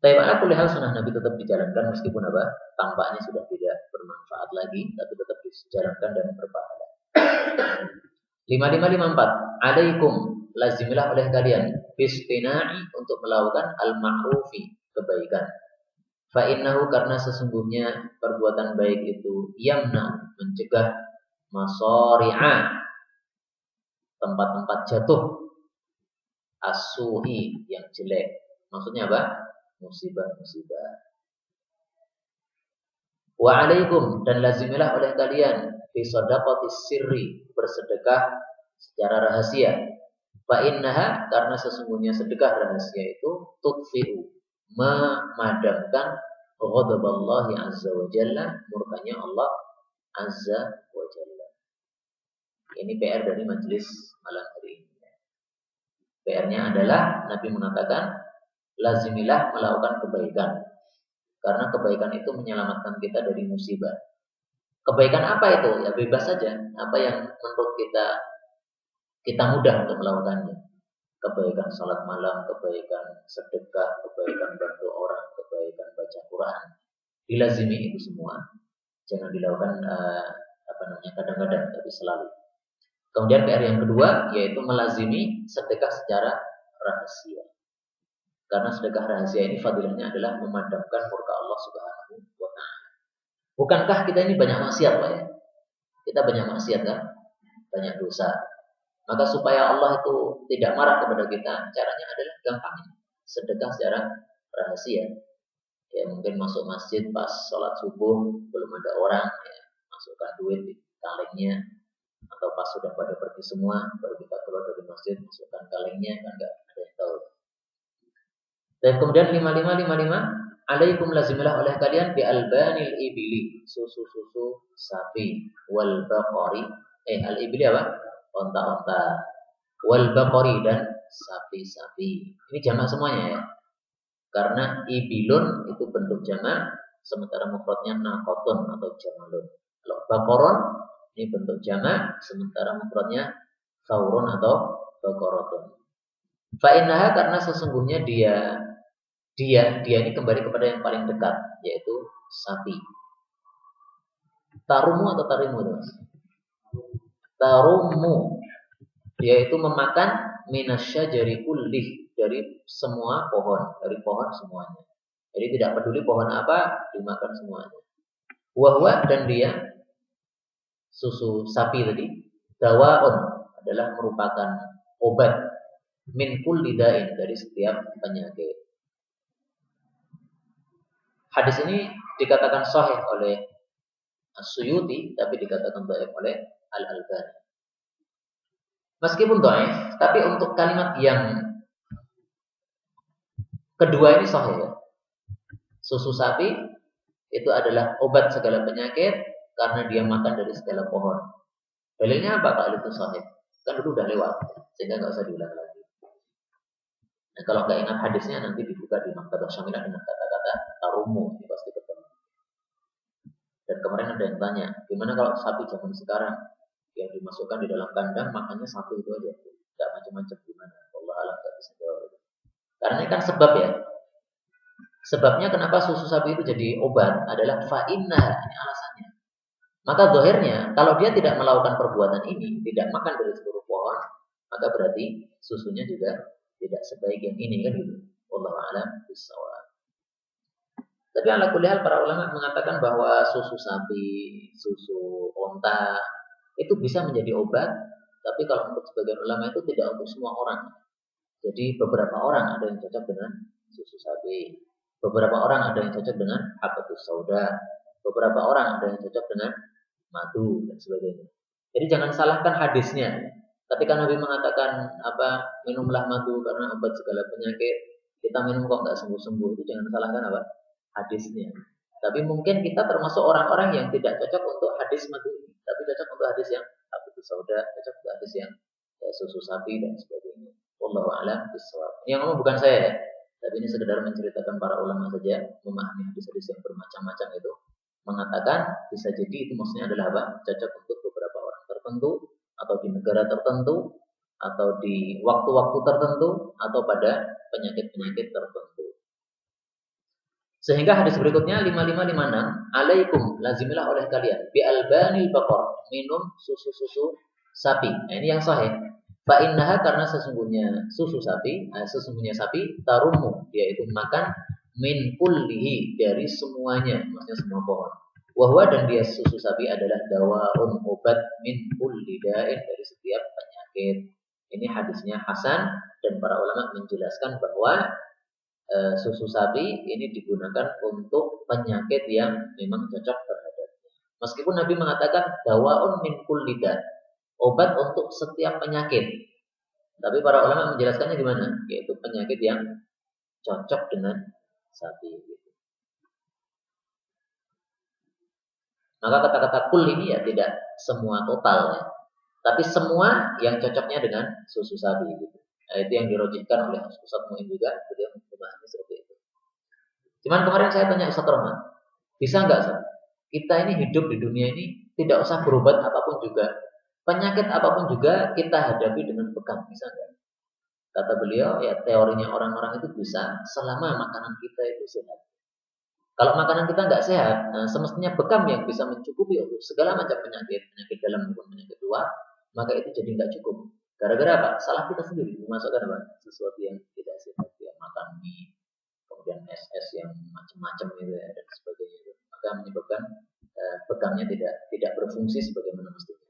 S1: Tapi aku lihat sunnah Nabi tetap dijalankan meskipun apa tampaknya sudah tidak bermanfaat lagi, tapi tetap dijalankan dan berpahala. 5554. Alaikum lazimilah oleh kalian bistina'i untuk melakukan al-ma'rufi kebaikan. Fa innahu karena sesungguhnya perbuatan baik itu yamna mencegah masari'a tempat-tempat jatuh as-su'i yang jelek. Maksudnya apa? Musibah-musibah. Wa alaikum dan lazimilah oleh kalian fi shadaqatis sirri bersedekah secara rahasia. Fa innaha karena sesungguhnya sedekah rahasia itu tutfi'u memadamkan ghadaballahi azza wa jalla, murkanya Allah azza wa jalla. Ini PR dari majelis malam hari ini. PR-nya adalah Nabi mengatakan lazimilah melakukan kebaikan. Karena kebaikan itu menyelamatkan kita dari musibah. Kebaikan apa itu? Ya bebas saja. Apa yang menurut kita mudah untuk melakukannya. Kebaikan salat malam, kebaikan sedekah, kebaikan bantu orang, kebaikan baca Quran. Dilazimi itu semua. Jangan dilakukan kadang-kadang, tapi selalu. Kemudian PR yang kedua yaitu melazimi sedekah secara rahasia. Karena sedekah rahasia ini fadilahnya adalah memadamkan murka Allah Subhanahu wa taala. Bukankah kita ini banyak maksiat, Pak ya? Kita banyak maksiat kan? Banyak dosa. Maka supaya Allah itu tidak marah kepada kita, caranya adalah gampang. Sedekah secara rahasia. Ya mungkin masuk masjid pas sholat subuh belum ada orang, ya, masukkan duit di kalengnya. Atau pas sudah pada pergi semua, baru kita keluar dari masjid, masukkan kalengnya, kan nggak ada yang tahu. Dan kemudian 5555 alaikum lazimilah oleh kalian bi albanil ibili susu-susu sapi wal baqari al-ibili apa? Onta-onta wal baqari dan sapi-sapi. Ini jamak semuanya ya. Karena ibilun itu bentuk jamak sementara mufradnya naqatun atau jamalun. Kalau baqaron ini bentuk jamak sementara mufradnya saurun atau baqaratun. Fa innaha karena sesungguhnya dia ini kembali kepada yang paling dekat, yaitu sapi. Tarumu atau tarimu itu mas? Tarumu, yaitu memakan minasyajari kullih, dari semua pohon, dari pohon semuanya. Jadi tidak peduli pohon apa, dimakan semuanya. Wahwa dan dia, susu sapi tadi, dawaun adalah merupakan obat min kulli da'in, dari setiap penyakit. Hadis ini dikatakan sahih oleh As-Suyuti, tapi dikatakan dhaif oleh Al-Albani. Meskipun dhaif, tapi untuk kalimat yang kedua ini sahih ya. Susu sapi itu adalah obat segala penyakit karena dia makan dari segala pohon. Dalilnya apa kalau itu sahih? Kan dulu udah lewat, sehingga nggak usah diulang lagi. Nah, kalau nggak ingat hadisnya nanti dibuka di Maktabah Syamilah dengan kata-kata tarumu, ini pasti ketemu. Dan kemarin ada yang tanya, gimana kalau sapi zaman sekarang yang dimasukkan di dalam kandang makannya satu itu aja, nggak macam-macam gimana? Allah alam nggak bisa jawab. Karena ini kan sebab ya. Sebabnya kenapa susu sapi itu jadi obat adalah fa'innah, ini alasannya. Maka zahirnya kalau dia tidak melakukan perbuatan ini, tidak makan dari seluruh pohon, maka berarti susunya juga tidak sebaik yang ini kan gitu. Wallahu a'lam bishawab. Tapi ala kulli hal para ulama mengatakan bahwa susu sapi, susu onta itu bisa menjadi obat, tapi kalau untuk sebagian ulama itu tidak untuk semua orang. Jadi beberapa orang ada yang cocok dengan susu sapi, beberapa orang ada yang cocok dengan habatus sauda, beberapa orang ada yang cocok dengan madu dan sebagainya. Jadi jangan salahkan hadisnya. Ketika Nabi mengatakan minumlah madu karena obat segala penyakit, kita minum kok nggak sembuh-sembuh, itu jangan salahkan hadisnya. Tapi mungkin kita termasuk orang-orang yang tidak cocok untuk hadis madu ini, tapi cocok untuk hadis yang Abu Sauda, cocok untuk hadis yang susu sapi dan sebagainya. Wallahu a'lam bishawab. Yang ngomong bukan saya ya, tapi ini sekedar menceritakan para ulama saja memahami hadis-hadis yang bermacam-macam itu, mengatakan bisa jadi itu maksudnya adalah apa? Cocok untuk beberapa orang tertentu atau di negara tertentu atau di waktu-waktu tertentu atau pada penyakit-penyakit tertentu. Sehingga hadis berikutnya 5556, alaikum lazimilah oleh kalian bi albanil baqar, minum susu-susu sapi. Nah, ini yang sahih. Fa innaha karena sesungguhnya susu sapi, sesungguhnya sapi tarumu, yaitu makan min kullihi dari semuanya, maksudnya semua pohon. Wahwa dan dia susu sapi adalah dawaun obat min kulli da'in dari setiap penyakit. Ini hadisnya hasan dan para ulama menjelaskan bahwa susu sapi ini digunakan untuk penyakit yang memang cocok terhadapnya. Meskipun Nabi mengatakan dawaun min kulli da, obat untuk setiap penyakit. Tapi para ulama menjelaskannya gimana? Yaitu penyakit yang cocok dengan sapi. Maka kata-kata kul ini ya tidak semua total ya, tapi semua yang cocoknya dengan susu sapi gitu. Nah, itu yang dirojihkan oleh Ustaz Muin juga, beliau memahami seperti itu. Cuman kemarin saya tanya Ustaz Rahman, bisa nggak Ustaz? Kita ini hidup di dunia ini tidak usah berobat apapun juga, penyakit apapun juga kita hadapi dengan bekam, bisa nggak? Kata beliau, ya teorinya orang-orang itu bisa selama makanan kita itu sehat. Kalau makanan kita nggak sehat, nah semestinya bekam yang bisa mencukupi untuk segala macam penyakit, penyakit dalam maupun penyakit luar, maka itu jadi nggak cukup. Gara-gara apa? Salah kita sendiri memasukkan apa? Sesuatu yang tidak sehat, ya makan mie, kemudian es yang macam-macam gitu ya, dan sebagainya itu, maka menyebabkan bekamnya tidak berfungsi sebagaimana mestinya.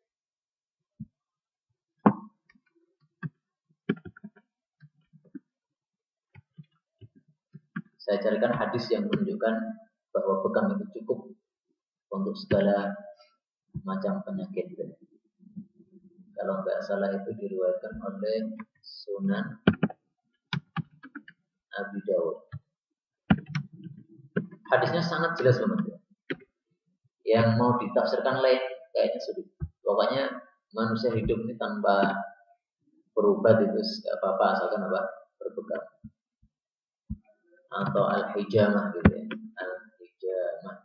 S1: Saya carikan hadis yang menunjukkan bahwa bekam itu cukup untuk segala macam penyakit. Kalau nggak salah itu diriwayatkan oleh Sunan Abi Dawud. Hadisnya sangat jelas banget. Yang mau ditafsirkan lain kayaknya sulit. Pokoknya manusia hidup ini tanpa berobat itu nggak apa-apa asalkan apa? Berbekam. Atau al-hijamah gitu ya. Al-hijamah.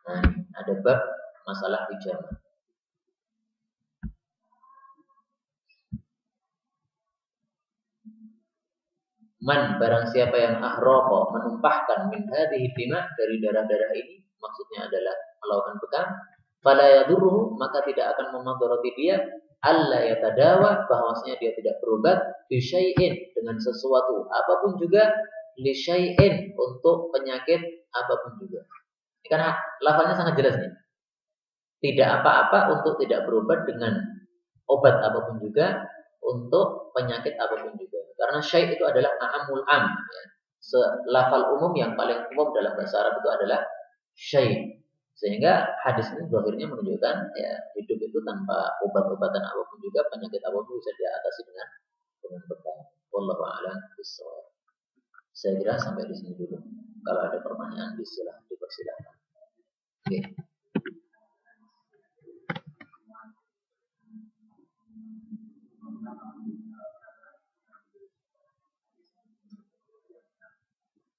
S1: Nah, ada bab masalah hijamah. Man barang siapa yang ahraqa menumpahkan min hadhihi dima dari darah-darah ini, maksudnya adalah melakukan bekam, fala yadurruhu maka tidak akan memadharati dia, alla yatadawa bahwasanya dia tidak berobat bi syai'in dengan sesuatu apapun juga, li syai'in untuk penyakit apapun juga. Ini kan lafaznya sangat jelas nih. Tidak apa-apa untuk tidak berobat dengan obat apapun juga untuk penyakit apapun juga. Karena syai' itu adalah a'amul am ya. Lafal umum yang paling umum dalam bahasa Arab itu adalah syai'. Sehingga hadis ini zahirnya menunjukkan ya hidup itu tanpa obat-obatan apapun juga, penyakit apapun bisa diatasi dengan bekam. Wallahu a'lam bishawab. Saya kira sampai di sini dulu. Kalau ada pertanyaan dipersilakan. Oke.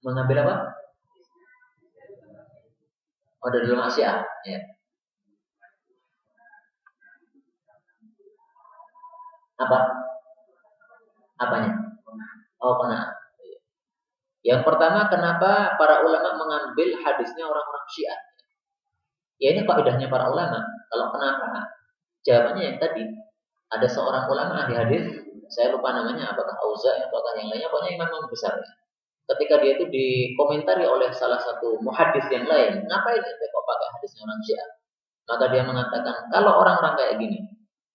S1: Mengambil apa? Oh, dari dalam Asia, ya. Apa? Apanya? Oh, qanaah. Yang pertama, kenapa para ulama mengambil hadisnya orang-orang Syiah? Ya ini kaidahnya para ulama. Kalau kenapa? Jawabannya yang tadi. Ada seorang ulama ahli hadis, saya lupa namanya, apakah Auza atau yang lainnya, pokoknya imam besar. Ketika dia itu dikomentari oleh salah satu muhadis yang lain, ngapain ente kok pakai hadisnya orang Syiah? Maka dia mengatakan, kalau orang-orang kayak gini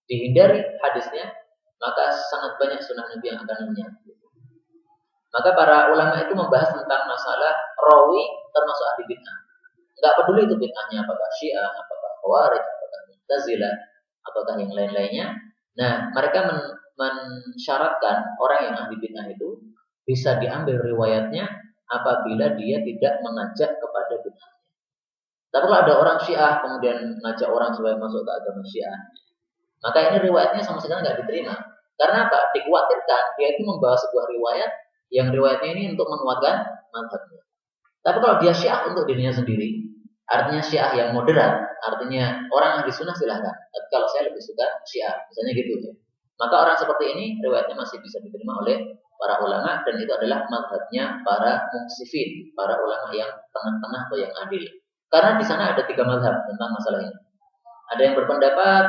S1: dihindari hadisnya, maka sangat banyak sunnah Nabi yang akan lenyap. Maka para ulama itu membahas tentang masalah rawi termasuk ahli bid'ah. Enggak peduli itu bid'ahnya apakah Syiah, apakah Khawarij, apakah Mu'tazilah, apakah yang lain-lainnya. Nah, mereka mensyaratkan orang yang ahli bid'ah itu bisa diambil riwayatnya apabila dia tidak mengajak kepada bid'ah. Tapi kalau ada orang Syiah kemudian ngajak orang supaya masuk ke agama Syiah, maka ini riwayatnya sama sekali nggak diterima. Karena apa? Dikhawatirkan dia itu membawa sebuah riwayat yang riwayatnya ini untuk menguatkan mazhabnya. Tapi kalau dia Syiah untuk dirinya sendiri, artinya Syiah yang moderat, artinya orang ahli sunnah silahkan. Tapi kalau saya lebih suka Syiah, misalnya gitu ya. Maka orang seperti ini riwayatnya masih bisa diterima oleh para ulama dan itu adalah mazhabnya para munsifin, para ulama yang tengah-tengah atau yang adil. Karena di sana ada 3 mazhab tentang masalah ini. Ada yang berpendapat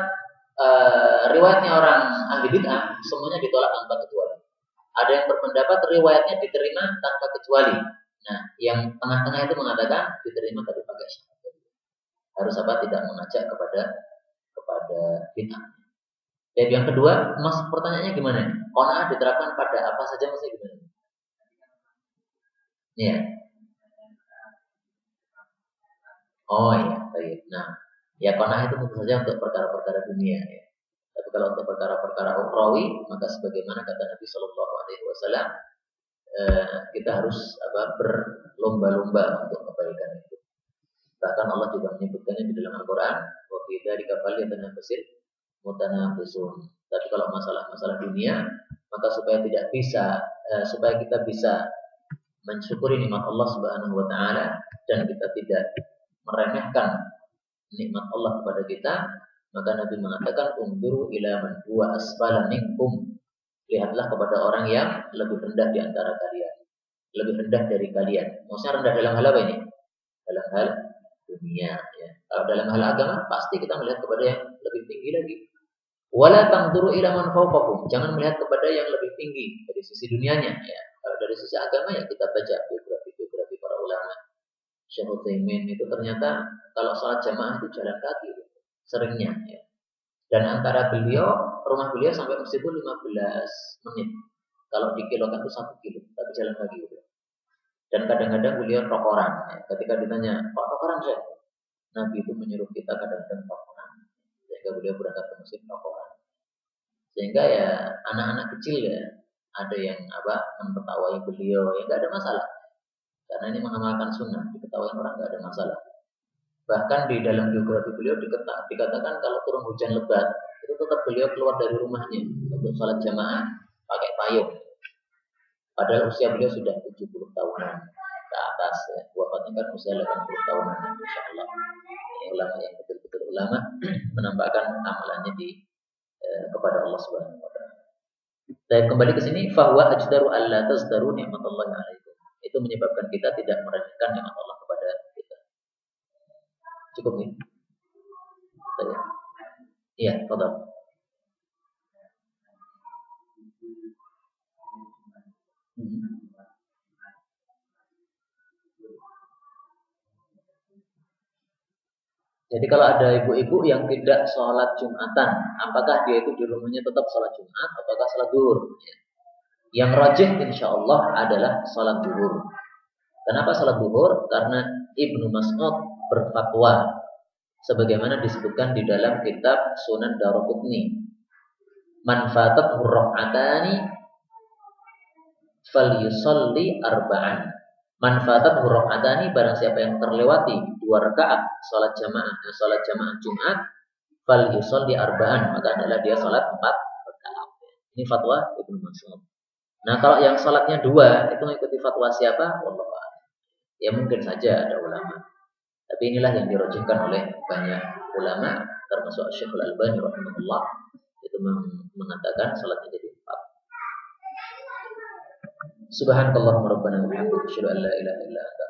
S1: riwayatnya orang ahli bid'ah semuanya ditolak tanpa kecuali. Ada yang berpendapat riwayatnya diterima tanpa kecuali. Nah, yang tengah-tengah itu mengatakan diterima tapi pakai syarat. Harus apa? Tidak mengajak kepada bid'ah. Dan yang kedua, mas pertanyaannya gimana? Qanaah diterapkan pada apa saja maksudnya gimana? Ya. Oh iya, baik. Nah, ya qanaah itu tentu saja untuk perkara-perkara dunia ya. Tapi kalau untuk perkara-perkara ukhrawi, maka sebagaimana kata Nabi Shallallahu Alaihi Wasallam, kita harus berlomba-lomba untuk kebaikan itu. Bahkan Allah juga menyebutkannya di dalam Al-Quran, wa fi dzalika falyatanafasil mutanafisun. Tapi kalau masalah-masalah dunia, maka supaya kita bisa mensyukuri nikmat Allah Subhanahu wa taala dan kita tidak meremehkan nikmat Allah kepada kita, maka Nabi mengatakan unzuru ila man huwa asfala minkum. Lihatlah kepada orang yang lebih rendah di antara kalian, lebih rendah dari kalian. Maksudnya rendah dalam hal apa ini? Dalam hal dunia ya. Kalau dalam hal agama pasti kita melihat kepada yang lebih tinggi lagi. Wala tanzuru ila man fawqakum. Jangan melihat kepada yang lebih tinggi dari sisi dunianya ya. Kalau dari sisi agama ya kita baca biografi para ulama. Syekh Utsaimin itu ternyata kalau sholat jamaah itu jalan kaki seringnya ya. Dan antara rumah beliau sampai masjid itu 15 menit. Kalau dikilokan itu 1 kilo, tapi jalan kaki gitu. Dan kadang-kadang beliau rokoran. Ya. Ketika ditanya, "Kok rokoran, Syekh?" Nabi itu menyuruh kita kadang-kadang rokoran. Sehingga beliau berangkat ke masjid rokoran. Sehingga ya anak-anak kecil ya ada yang menertawai beliau, ya nggak ada masalah. Karena ini mengamalkan sunnah, diketahui orang nggak ada masalah. Bahkan di dalam biografi beliau dikatakan kalau turun hujan lebat, itu tetap beliau keluar dari rumahnya untuk sholat jamaah pakai payung. Padahal usia beliau sudah 70 tahunan ke atas ya. Wafatnya kan usia 80 tahunan insya Allah. Ini ulama yang betul-betul ulama menampakkan amalannya kepada Allah Subhanahu wa taala. Dan kembali ke sini, fahuwa ajdaru alla tazdaru ni'matallahi 'alaikum. Itu menyebabkan kita tidak meremehkan nikmat Allah kepada kita. Cukup nih? Iya, betul. Jadi kalau ada ibu-ibu yang tidak sholat Jumatan, apakah dia itu di rumahnya tetap sholat Jumat ataukah sholat zuhur? Yang rajih insya Allah adalah sholat zuhur. Kenapa sholat zuhur? Karena Ibnu Mas'ud berfatwa sebagaimana disebutkan di dalam kitab Sunan Daruqutni. Man fatat rak'atani falyusalli arba'an. Man fatat rak'atani, barang siapa yang terlewati 2 rakaat salat jamaah Jumat, falyusalli arba'an, maka adalah dia salat 4 rakaat. Ini fatwa Ibnu Mas'ud. Nah, kalau yang salatnya 2 itu mengikuti fatwa siapa? Wallahu a'lam. Ya mungkin saja ada ulama. Tapi inilah yang dirujukkan oleh banyak ulama, termasuk Syekh Al-Albani rahimahullah, itu mengatakan salatnya jadi 4. Subhanakallahumma rabbana wa bihamdika asyhadu an la ilaha illa anta